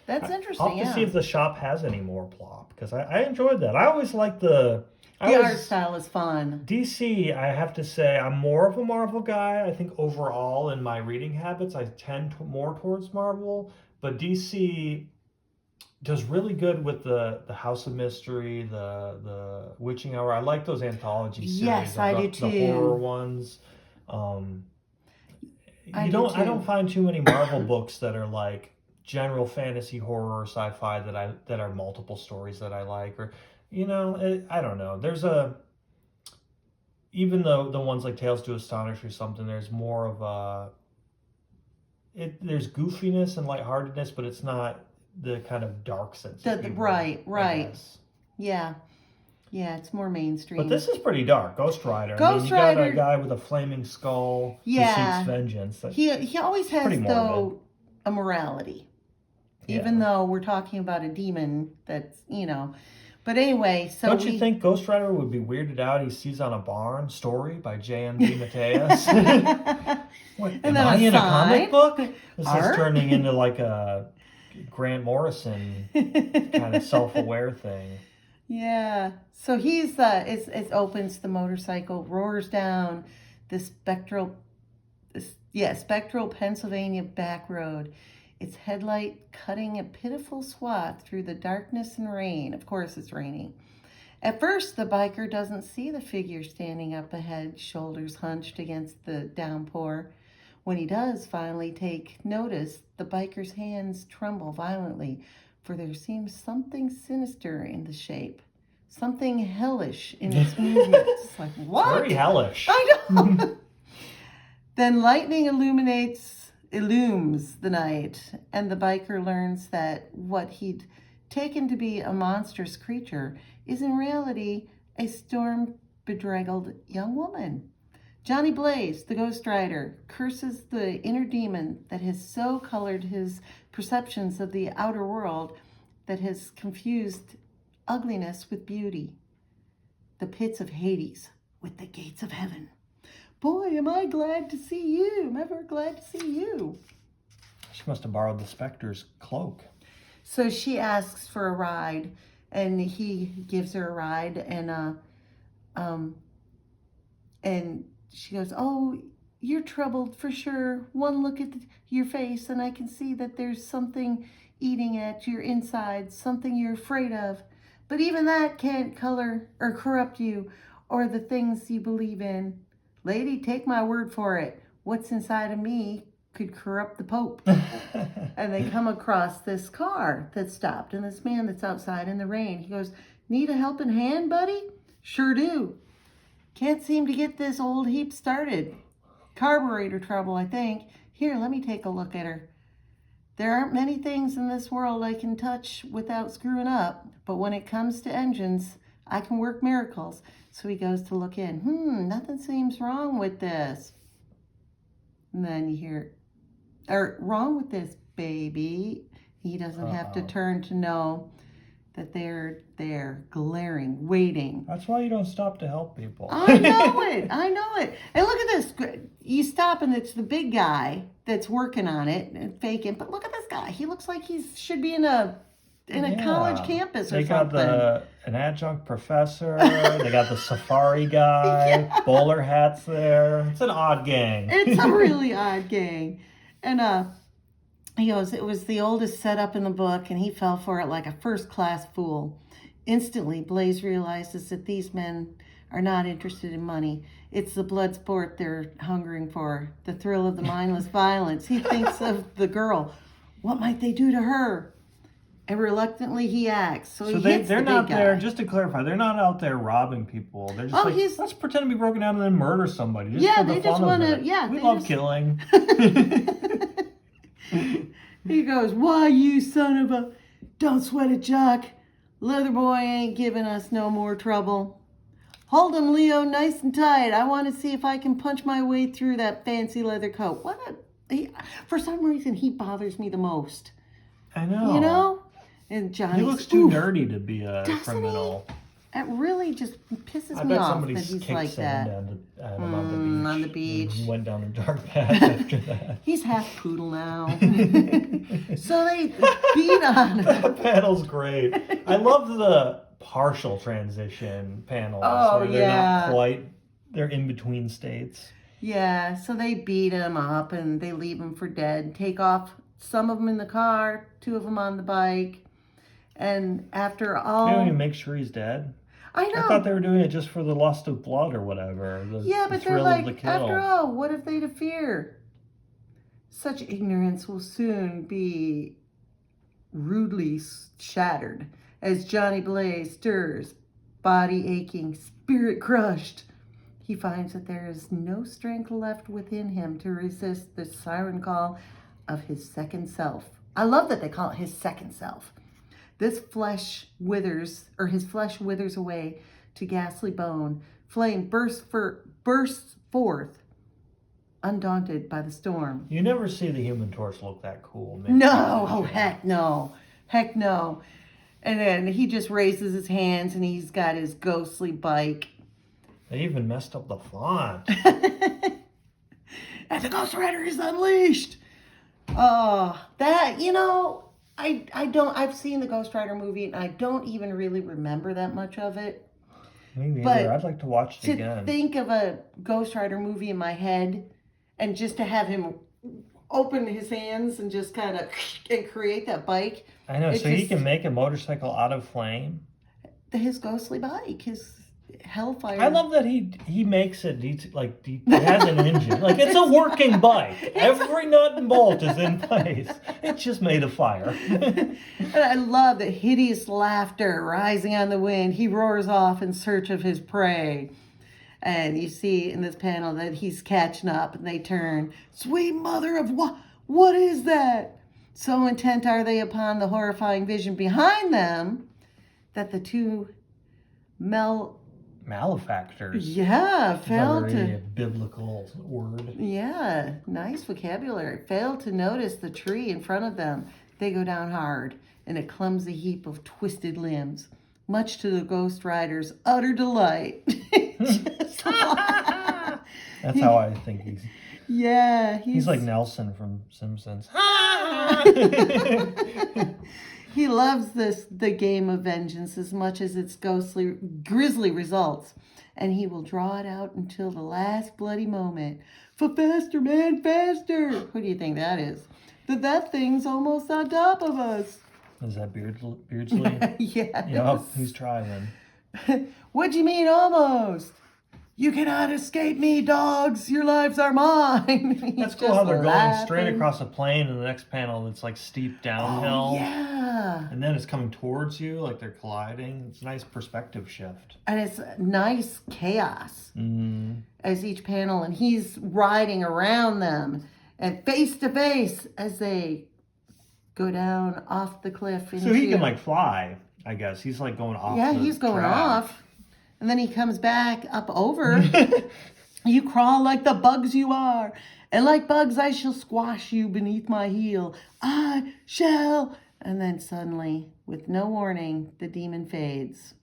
that's interesting. I'll have to see if the shop has any more Plop, because I enjoyed that. I always liked the art style is fun. DC, I have to say, I'm more of a Marvel guy. I think overall in my reading habits, I tend more towards Marvel, but DC does really good with the House of Mystery, the Witching Hour. I like those anthology series. Yes, I do too. The horror ones. I don't find too many Marvel books that are general fantasy, horror, or sci-fi that are multiple stories that I like. Or I don't know. There's even though the ones like Tales to Astonish or something, there's more of there's goofiness and lightheartedness, but it's not the kind of dark sense. Right. Yeah. Yeah, it's more mainstream. But this is pretty dark. Ghost Rider. Ghost you Rider. got a guy with a flaming skull Yeah. who seeks vengeance. He always has, though, a morality. Even though we're talking about a demon that's, But anyway, so Don't you think Ghost Rider would be weirded out? He sees on a barn story by J.M.D. Mateus. What, am I in a comic book? This is turning into like a Grant Morrison kind of self-aware thing. Yeah. So he's it opens the motorcycle, roars down the spectral Pennsylvania back road. Its headlight cutting a pitiful swath through the darkness and rain. Of course, it's raining. At first, the biker doesn't see the figure standing up ahead, shoulders hunched against the downpour. When he does finally take notice, the biker's hands tremble violently, for there seems something sinister in the shape. Something hellish in its movements. It's like, what? It's very hellish. I know. Then lightning illumes the night, and the biker learns that what he'd taken to be a monstrous creature is in reality a storm-bedraggled young woman. Johnny Blaze, the Ghost Rider, curses the inner demon that has so colored his perceptions of the outer world that has confused ugliness with beauty. The pits of Hades with the gates of heaven. Boy, am I glad to see you. I'm ever glad to see you. She must have borrowed the Spectre's cloak. So she asks for a ride, and he gives her a ride, and she goes, "Oh, you're troubled for sure. One look at your face, and I can see that there's something eating at your inside, something you're afraid of. But even that can't color or corrupt you or the things you believe in. Lady, take my word for it. What's inside of me could corrupt the Pope." And they come across this car that's stopped, and this man that's outside in the rain. He goes, "Need a helping hand, buddy?" "Sure do. Can't seem to get this old heap started. Carburetor trouble, I think. Here, let me take a look at her. There aren't many things in this world I can touch without screwing up, but when it comes to engines, I can work miracles." So he goes to look in. Nothing seems wrong with this. And then you hear, wrong with this, baby. He doesn't have to turn to know that they're there, glaring, waiting. That's why you don't stop to help people. I know it. And look at this. You stop, and it's the big guy that's working on it and faking. But look at this guy. He looks like he should be in a college campus or something. They got an adjunct professor. They got the safari guy. Bowler hats there. It's an odd gang. It's a really odd gang. And he goes, "It was the oldest setup in the book, and he fell for it like a first-class fool." Instantly, Blaze realizes that these men are not interested in money. It's the blood sport they're hungering for, the thrill of the mindless violence. He thinks of the girl. What might they do to her? And reluctantly he acts. So he hits they're the not big there, guy. just to clarify, they're not out there robbing people. They're just let's pretend to be broken down and then murder somebody. They just want to, we love killing. He goes, "Why, you son of a... Don't sweat it, Jock. Leather boy ain't giving us no more trouble. Hold him, Leo, nice and tight. I want to see if I can punch my way through that fancy leather coat." For some reason, he bothers me the most. I know. You know? And Johnny, he looks too nerdy to be a criminal. It really just pisses I me bet off somebody that he's kicked like sand that. at him on the beach. He went down a dark path after that. He's half poodle now. So they beat on him. That panel's great. I love the partial transition panels. Where they're not quite, they're in between states. Yeah, so they beat him up and they leave him for dead. Take off some of them in the car, 2 of them on the bike. And after all... They don't even make sure he's dead. I know. I thought they were doing it just for the lust of blood or whatever. But they're like, after all, what have they to fear? Such ignorance will soon be rudely shattered as Johnny Blaze stirs, body aching, spirit crushed. He finds that there is no strength left within him to resist the siren call of his second self. I love that they call it his second self. His flesh withers away to ghastly bone. Flame bursts forth, undaunted by the storm. You never see the Human Torch look that cool. No, oh heck no. Heck no. And then he just raises his hands and he's got his ghostly bike. They even messed up the font. And the Ghost Rider is unleashed. Oh, that, I've seen the Ghost Rider movie and I don't even really remember that much of it. Me neither. But I'd like to watch it again. To think of a Ghost Rider movie in my head and just to have him open his hands and just kind of and create that bike. I know, so he can make a motorcycle out of flame. His ghostly bike, his Hellfire. I love that he makes it, it has an engine. Like, it's a working bike. Every nut and bolt is in place. It's just made of fire. And I love the hideous laughter rising on the wind. He roars off in search of his prey. And you see in this panel that he's catching up and they turn. Sweet mother of what is that? So intent are they upon the horrifying vision behind them that the two malefactors. Yeah, failed to. A biblical word. Yeah, nice vocabulary. Failed to notice the tree in front of them. They go down hard in a clumsy heap of twisted limbs, much to the Ghost Rider's utter delight. That's how I think he's. Yeah, he's like Nelson from Simpsons. He loves the game of vengeance as much as its grisly results, and he will draw it out until the last bloody moment. For faster, man, faster! Who do you think that is? That thing's almost on top of us. Is that Beardsley? Yes. Yep, he's trying. What do you mean almost? You cannot escape me, dogs. Your lives are mine. That's cool how they're going straight across a plain, and the next panel it's like steep downhill. Oh, yeah. And then it's coming towards you, like they're colliding. It's a nice perspective shift. And it's nice chaos as each panel, and he's riding around them and face to face as they go down off the cliff. So he can like fly, I guess. He's like going off. Yeah, he's going off. And then he comes back up over. You crawl like the bugs you are. And like bugs, I shall squash you beneath my heel. I shall. And then suddenly, with no warning, the demon fades.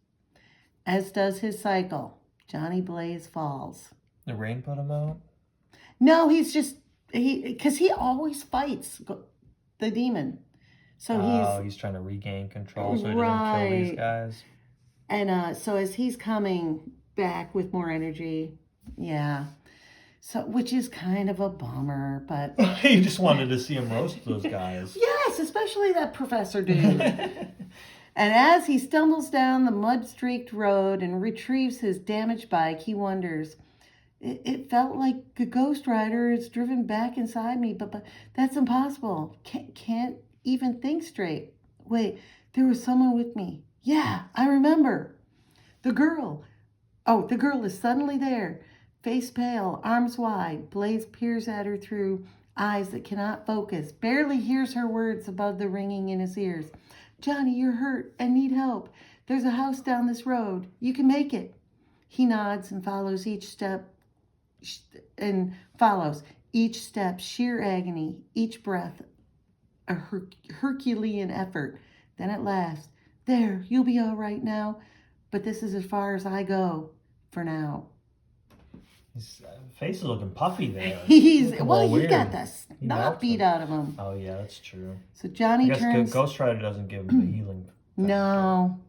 As does his cycle. Johnny Blaze falls. The rain put him out? No, because he always fights the demon. So he's trying to regain control so he doesn't kill these guys. And so as he's coming back with more energy, yeah. So, which is kind of a bummer, but... You just wanted to see him roast those guys. Yes, especially that professor dude. And as he stumbles down the mud-streaked road and retrieves his damaged bike, he wonders, it felt like a Ghost Rider is driven back inside me, but that's impossible. Can't even think straight. Wait, there was someone with me. Yeah, I remember. The girl. Oh, the girl is suddenly there. Face pale, arms wide. Blaze peers at her through eyes that cannot focus. Barely hears her words above the ringing in his ears. Johnny, you're hurt and need help. There's a house down this road. You can make it. He nods and follows each step. Sheer agony. Each breath, a Herculean effort. Then at last, there, you'll be all right now, but this is as far as I go for now. His face is looking puffy there. He got the snot beat out of him. Oh yeah, that's true. So Johnny turns. Ghost Rider doesn't give him the healing factor. No.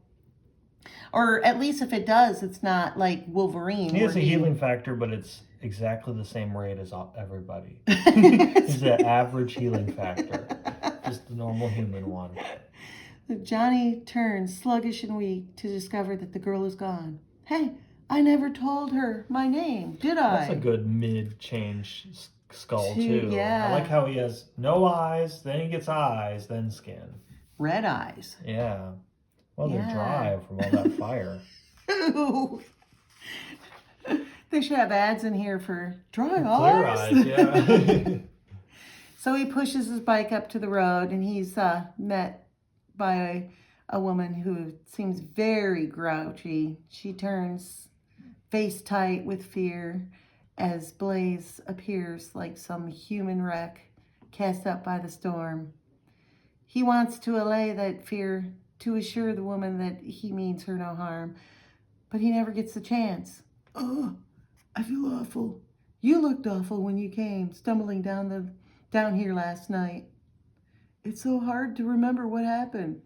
Or at least if it does, it's not like Wolverine. He has a healing factor, but it's exactly the same rate as everybody. It's an average healing factor. Just the normal human one. Johnny turns, sluggish and weak, to discover that the girl is gone. Hey, I never told her my name, did I? That's a good mid-change skull, too. Yeah. I like how he has no eyes, then he gets eyes, then skin. Red eyes. Yeah. Well, they're dry from all that fire. They should have ads in here for dry Clear eyes, yeah. So he pushes his bike up to the road, and he's met by a woman who seems very grouchy. She turns face tight with fear as Blaze appears like some human wreck cast up by the storm. He wants to allay that fear to assure the woman that he means her no harm, but he never gets the chance. Oh, I feel awful. You looked awful when you came stumbling down here last night. It's so hard to remember what happened.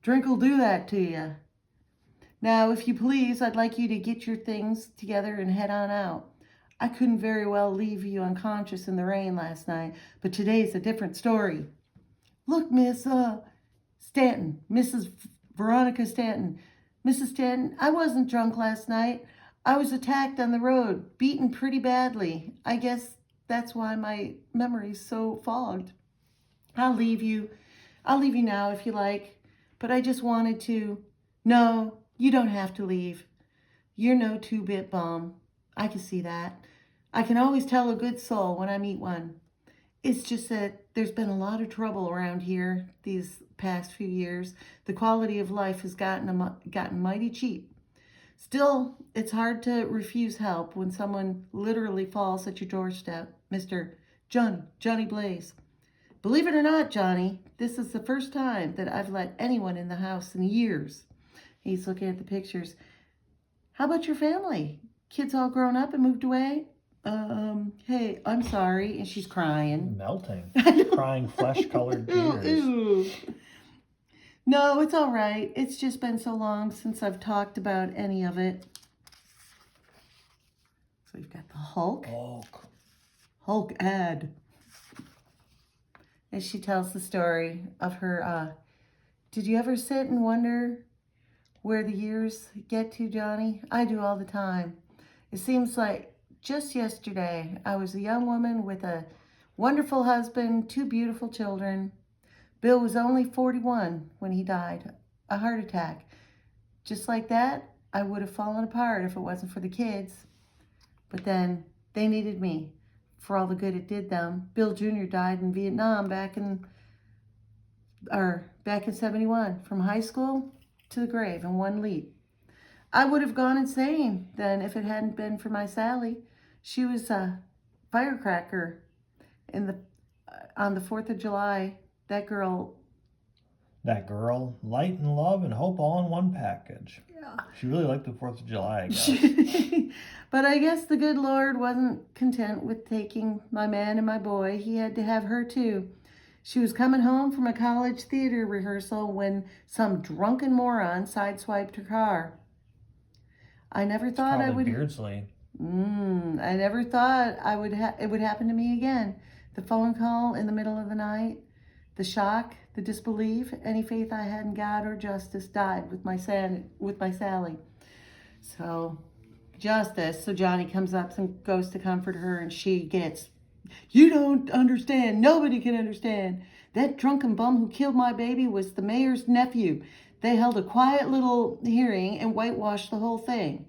Drink'll do that to you. Now, if you please, I'd like you to get your things together and head on out. I couldn't very well leave you unconscious in the rain last night, but today's a different story. Look, Miss Stanton, Mrs. Veronica Stanton. Mrs. Stanton, I wasn't drunk last night. I was attacked on the road, beaten pretty badly. I guess that's why my memory's so fogged. I'll leave you now if you like, but I just wanted to. No, you don't have to leave. You're no two-bit bum. I can see that. I can always tell a good soul when I meet one. It's just that there's been a lot of trouble around here these past few years. The quality of life has gotten mighty cheap. Still, it's hard to refuse help when someone literally falls at your doorstep. Mr. Johnny Blaze. Believe it or not, Johnny, this is the first time that I've let anyone in the house in years. He's looking at the pictures. How about your family? Kids all grown up and moved away? Hey, I'm sorry. And she's crying. Melting. Crying flesh-colored tears. Ooh. No, it's all right. It's just been so long since I've talked about any of it. So we've got the Hulk. Hulk ad. As she tells the story of her, did you ever sit and wonder where the years get to, Johnny? I do all the time. It seems like just yesterday, I was a young woman with a wonderful husband, 2 beautiful children. Bill was only 41 when he died, a heart attack. Just like that, I would have fallen apart if it wasn't for the kids. But then they needed me for all the good it did them. Bill Jr. died in Vietnam back in 71, from high school to the grave in one leap. I would have gone insane then if it hadn't been for my Sally. She was a firecracker on the 4th of July. That girl, light and love and hope all in one package. Yeah. She really liked the 4th of July, I guess. But I guess the good Lord wasn't content with taking my man and my boy. He had to have her too. She was coming home from a college theater rehearsal when some drunken moron sideswiped her car. I never thought I would. Beardsley. I never thought it would happen to me again. The phone call in the middle of the night, the shock, the disbelief, any faith I had in God or justice died with my Sally. So Johnny comes up and goes to comfort her, and she gets, you don't understand. Nobody can understand. That drunken bum who killed my baby was the mayor's nephew. They held a quiet little hearing and whitewashed the whole thing.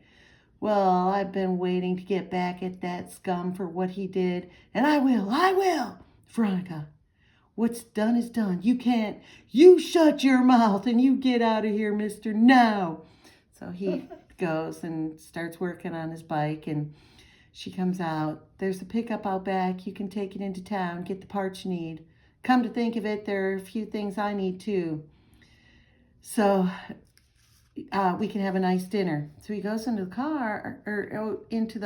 Well, I've been waiting to get back at that scum for what he did, and I will. Veronica, what's done is done. You shut your mouth and you get out of here, mister, now. So he goes and starts working on his bike, and she comes out. There's a pickup out back. You can take it into town, get the parts you need. Come to think of it, there are a few things I need too. So we can have a nice dinner. So he goes into the car, or into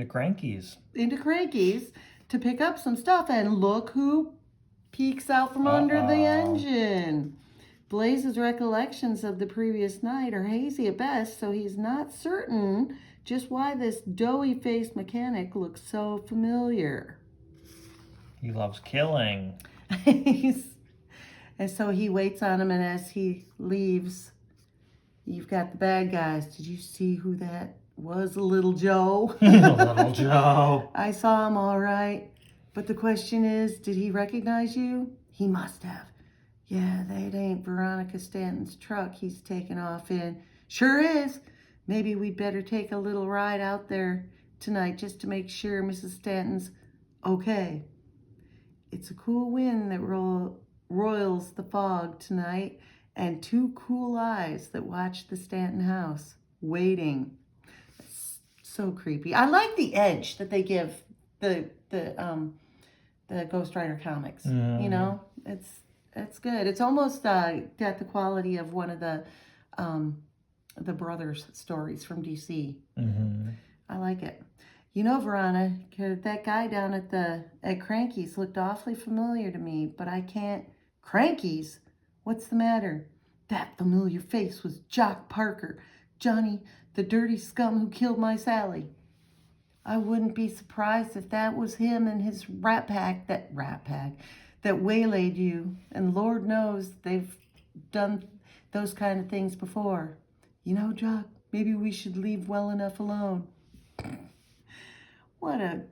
Cranky's. Into Cranky's to pick up some stuff, and look who peeks out from under the engine. Blaze's recollections of the previous night are hazy at best, so he's not certain just why this doughy-faced mechanic looks so familiar. He loves killing. And so he waits on him, and as he leaves, you've got the bad guys. Did you see who that was, Little Joe? Little Joe. I saw him all right. But the question is, did he recognize you? He must have. Yeah, that ain't Veronica Stanton's truck he's taking off in. Sure is. Maybe we'd better take a little ride out there tonight just to make sure Mrs. Stanton's okay. It's a cool wind that roils the fog tonight, and two cool eyes that watch the Stanton house, waiting. It's so creepy. I like the edge that they give the Ghost Rider comics. You know, it's good. It's almost got the quality of one of the brothers stories from DC. I like it. You know, Veronica, that guy down at Cranky's looked awfully familiar to me, but I can't. Cranky's? What's the matter? That familiar face was Jock Parker, Johnny, the dirty scum who killed my Sally. I wouldn't be surprised if that was him and his rat pack that waylaid you. And Lord knows they've done those kind of things before. You know, Jock, maybe we should leave well enough alone. What a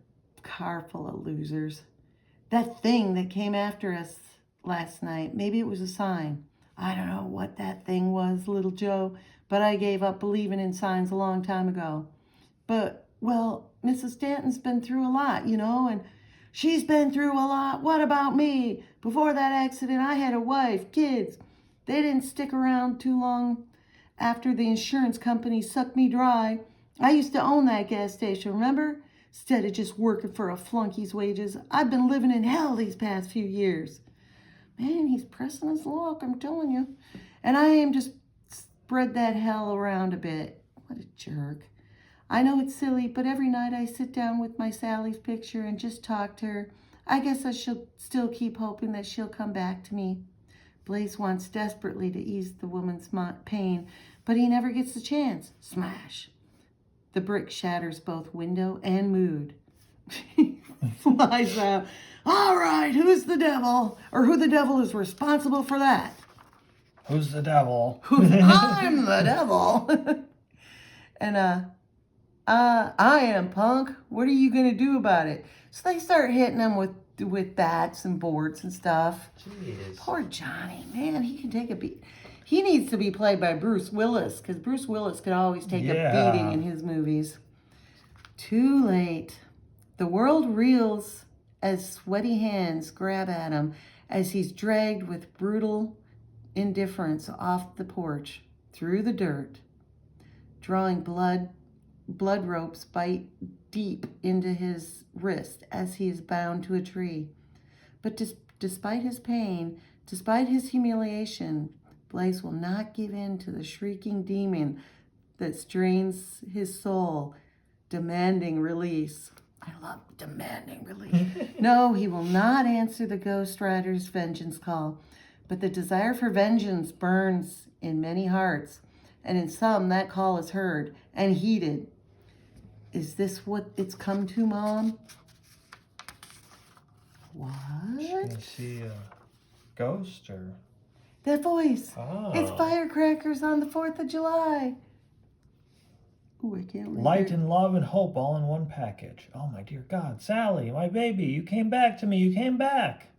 car full of losers. That thing that came after us last night, maybe it was a sign. I don't know what that thing was, little Joe, but I gave up believing in signs a long time ago. But, well, Mrs. Stanton's been through a lot, you know, and she's been through a lot. What about me? Before that accident, I had a wife, kids. They didn't stick around too long after the insurance company sucked me dry. I used to own that gas station, remember? Instead of just working for a flunky's wages, I've been living in hell these past few years. Man, he's pressing his luck, I'm telling you. And I aim to spread that hell around a bit. What a jerk. I know it's silly, but every night I sit down with my Sally's picture and just talk to her. I guess I shall still keep hoping that she'll come back to me. Blaze wants desperately to ease the woman's pain, but he never gets the chance. Smash. The brick shatters both window and mood. Flies out. All right, who's the devil? Or who the devil is responsible for that? Who's the devil? I'm the devil. And I am, punk. What are you gonna do about it? So they start hitting him with bats and boards and stuff. Jeez. Poor Johnny, man, he can take a beat. He needs to be played by Bruce Willis, because Bruce Willis could always take a beating in his movies. Too late. The world reels as sweaty hands grab at him as he's dragged with brutal indifference off the porch, through the dirt, drawing blood ropes bite deep into his wrist as he is bound to a tree. But despite his pain, despite his humiliation, Blaze will not give in to the shrieking demon that strains his soul, demanding release. I love demanding release. No, he will not answer the Ghost Rider's vengeance call, but the desire for vengeance burns in many hearts, and in some that call is heard and heeded. Is this what it's come to, Mom? What? Can you see a ghost or? That voice. Oh. It's firecrackers on the 4th of July. Ooh, I can't read Light it. and love and hope all in one package. Oh, my dear God. Sally, my baby, you came back to me. You came back.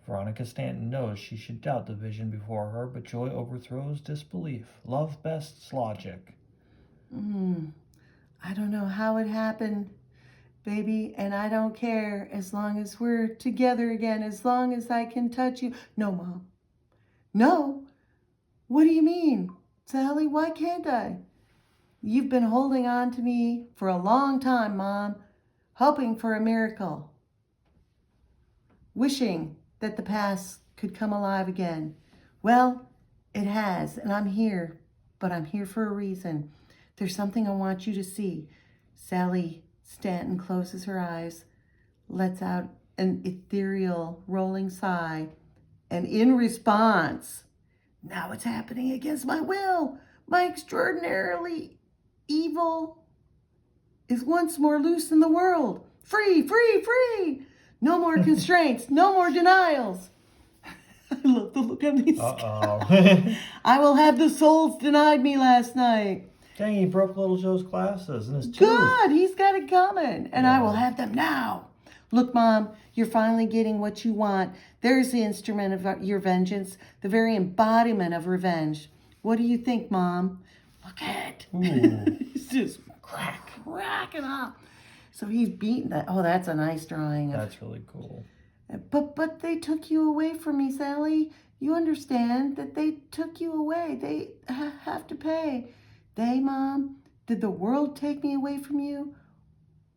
Veronica Stanton knows she should doubt the vision before her, but joy overthrows disbelief. Love bests logic. I don't know how it happened, baby, and I don't care as long as we're together again, as long as I can touch you. No, Mom. No. What do you mean? Sally, why can't I? You've been holding on to me for a long time, Mom, hoping for a miracle, wishing that the past could come alive again. Well, it has, and I'm here, but I'm here for a reason. There's something I want you to see. Sally Stanton closes her eyes, lets out an ethereal rolling sigh, and in response, now it's happening against my will. My extraordinarily evil is once more loose in the world. Free, free, free. No more constraints, no more denials. I love the look on his Uh-oh. I will have the souls denied me last night. Dang, he broke little Joe's glasses and his tooth. Good, he's got it coming, and I will have them now. Look, Mom, you're finally getting what you want. There's the instrument of your vengeance, the very embodiment of revenge. What do you think, Mom? Look at it. He's just cracking up. So he's beating that. Oh, that's a nice drawing. That's really cool. But they took you away from me, Sally. You understand that they took you away. They have to pay. They, Mom, did the world take me away from you?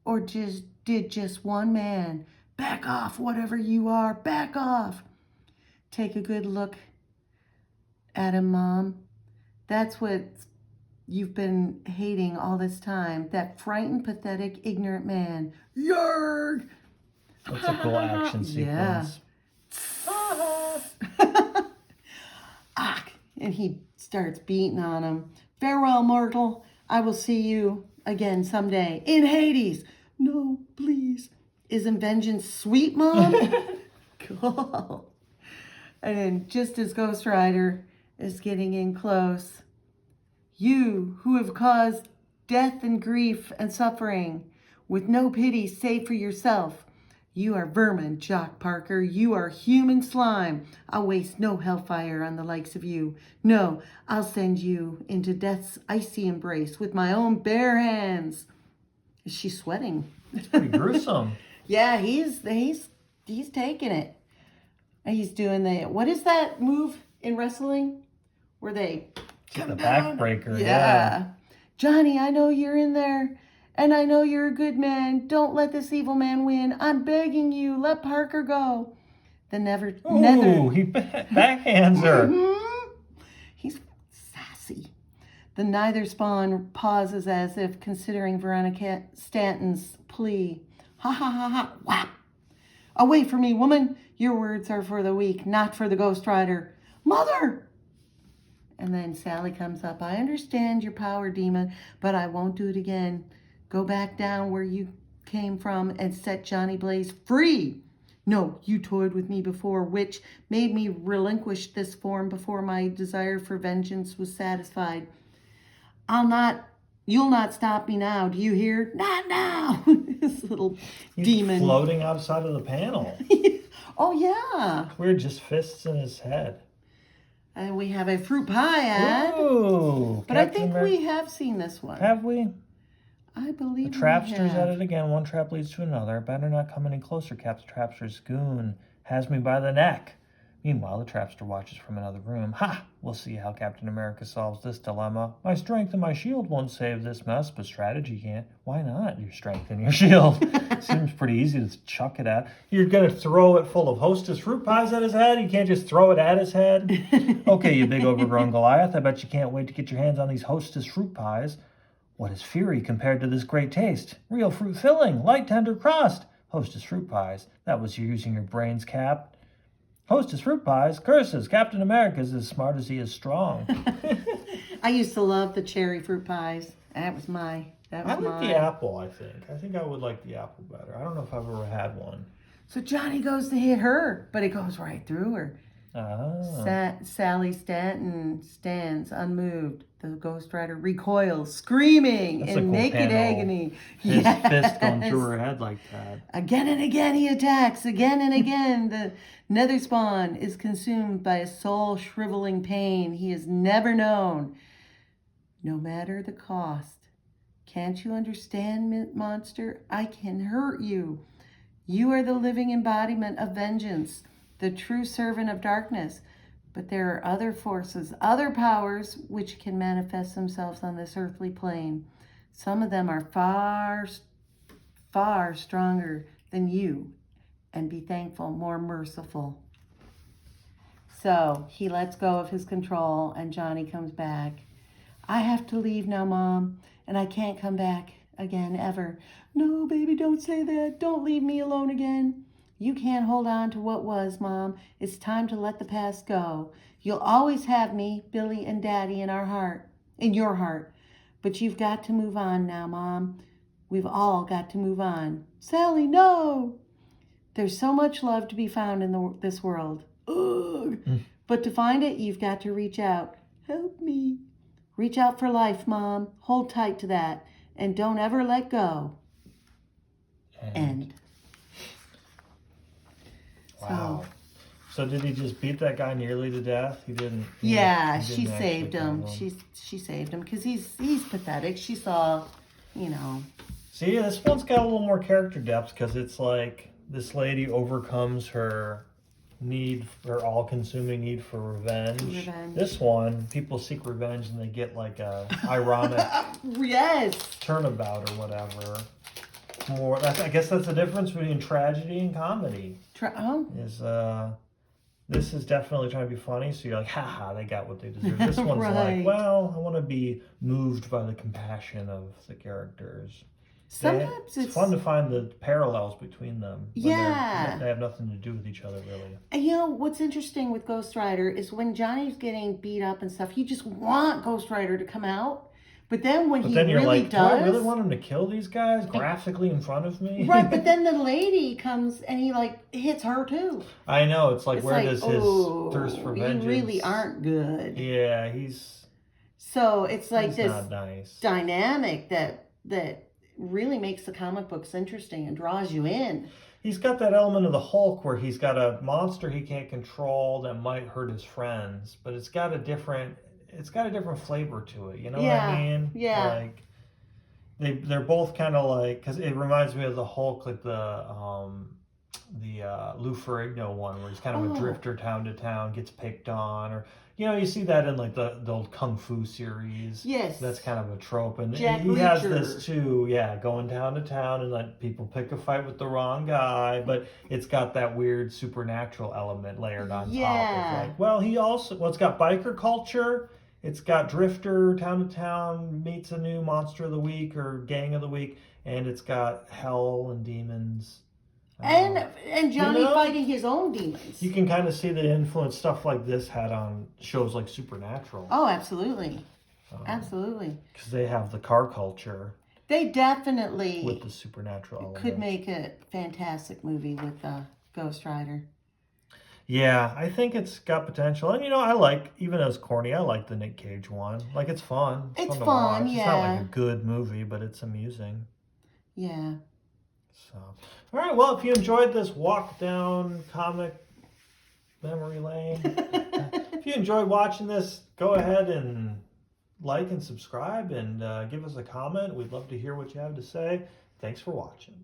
Or did just one man? Back off, whatever you are. Back off. Take a good look at him, Mom. That's what you've been hating all this time. That frightened, pathetic, ignorant man. Yarg! That's a cool action sequence. Ah, and he starts beating on him. Farewell, mortal. I will see you again someday in Hades. No, please. Isn't vengeance sweet, Mom? Cool. And then just as Ghost Rider is getting in close, you who have caused death and grief and suffering with no pity save for yourself, you are vermin, Jock Parker. You are human slime. I'll waste no hellfire on the likes of you. No, I'll send you into death's icy embrace with my own bare hands. Is she sweating? It's pretty gruesome. Yeah, he's taking it. And he's doing what is that move in wrestling where they come The down? backbreaker, Yeah. Johnny, I know you're in there. And I know you're a good man. Don't let this evil man win. I'm begging you. Let Parker go. The nether. He backhands her. Mhm. He's sassy. The neither spawn pauses as if considering Veronica Stanton's plea. Ha ha ha ha. Whap. Away from me, woman. Your words are for the weak, not for the Ghost Rider. Mother! And then Sally comes up. I understand your power, demon, but I won't do it again. Go back down where you came from and set Johnny Blaze free. No, you toyed with me before, which made me relinquish this form before my desire for vengeance was satisfied. You'll not stop me now. Do you hear? Not now. This little demon. Floating outside of the panel. Oh, yeah. It's weird, just fists in his head. And we have a fruit pie ad. Ooh. But Captain I think America. we have seen this one. Have we? I believe The Trapster's we have. at it again. One trap leads to another. Better not come any closer, Cap's Trapster's goon has me by the neck. Meanwhile, the Trapster watches from another room. Ha! We'll see how Captain America solves this dilemma. My strength and my shield won't save this mess, but strategy can't. Why not? Your strength and your shield. Seems pretty easy to chuck it at. You're going to throw it full of Hostess fruit pies at his head? You can't just throw it at his head? Okay, you big overgrown Goliath. I bet you can't wait to get your hands on these Hostess fruit pies. What is fury compared to this great taste? Real fruit filling, light tender crust. Hostess fruit pies. That was you using your brains, Cap. Hostess fruit pies. Curses. Captain America's as smart as he is strong. I used to love the cherry fruit pies. I like the apple, I think. I think I would like the apple better. I don't know if I've ever had one. So Johnny goes to hit her, but it goes right through her. Oh. Sally Stanton stands unmoved. The Ghost Rider recoils, screaming That's a in cool naked panel. agony. His fist going through her head like that. Again and again he attacks. Again and again the nether spawn is consumed by a soul-shriveling pain he has never known. No matter the cost. Can't you understand, monster? I can hurt you. You are the living embodiment of vengeance, the true servant of darkness. But there are other forces, other powers, which can manifest themselves on this earthly plane. Some of them are far, far stronger than you, and be thankful, more merciful. So he lets go of his control, and Johnny comes back. I have to leave now, Mom, and I can't come back again, ever. No, baby, don't say that. Don't leave me alone again. You can't hold on to what was, Mom. It's time to let the past go. You'll always have me, Billy, and Daddy in your heart. But you've got to move on now, Mom. We've all got to move on. Sally, no! There's so much love to be found in this world. Ugh. But to find it, you've got to reach out. Help me. Reach out for life, Mom. Hold tight to that. And don't ever let go. End. Wow. So did he just beat that guy nearly to death? He didn't. Yeah, he she didn't saved him. actually She saved him because he's pathetic. She saw, See, this one's got a little more character depth because it's like this lady overcomes her all-consuming need for revenge. Revenge. This one, people seek revenge and they get like a ironic yes turnabout or whatever. I guess that's the difference between tragedy and comedy. This is definitely trying to be funny, so you're like, haha, they got what they deserve. This one's right. like, well, I want to be moved by the compassion of the characters. Sometimes it's fun to find the parallels between them. Yeah. They have nothing to do with each other, really. And you know, what's interesting with Ghost Rider is when Johnny's getting beat up and stuff, you just want Ghost Rider to come out. But then when you're really like, does... do I really want him to kill these guys graphically in front of me? Right, but then the lady comes and he like hits her too. I know, it's like, where does his thirst for vengeance... You really aren't good. Yeah, he's... So it's like this not nice. Dynamic that really makes the comic books interesting and draws you in. He's got that element of the Hulk where he's got a monster he can't control that might hurt his friends, but it's got a different flavor to it. You know what I mean? Yeah. Like they're both kind of like, because it reminds me of the Hulk, like the Lou Ferrigno one where he's kind of a drifter town to town, gets picked on, or you see that in like the old Kung Fu series. Yes. That's kind of a trope, and Jack he Reacher. has this too. Yeah, going town to town and let people pick a fight with the wrong guy, but it's got that weird supernatural element layered on top. Of like, well, it's got biker culture. It's got drifter town to town meets a new monster of the week or gang of the week, and it's got hell and demons. And Johnny fighting his own demons. You can kind of see the influence stuff like this had on shows like Supernatural. Oh, absolutely. Absolutely. Because they have the car culture. They definitely... With the supernatural element. Could make a fantastic movie with Ghost Rider. Yeah, I think it's got potential. And, I like, even as corny, I like the Nick Cage one. Like, it's fun. It's fun to fun, watch. yeah. It's not like a good movie, but it's amusing. Yeah. So, all right, well, if you enjoyed this walk down comic memory lane, if you enjoyed watching this, go ahead and like and subscribe and give us a comment. We'd love to hear what you have to say. Thanks for watching.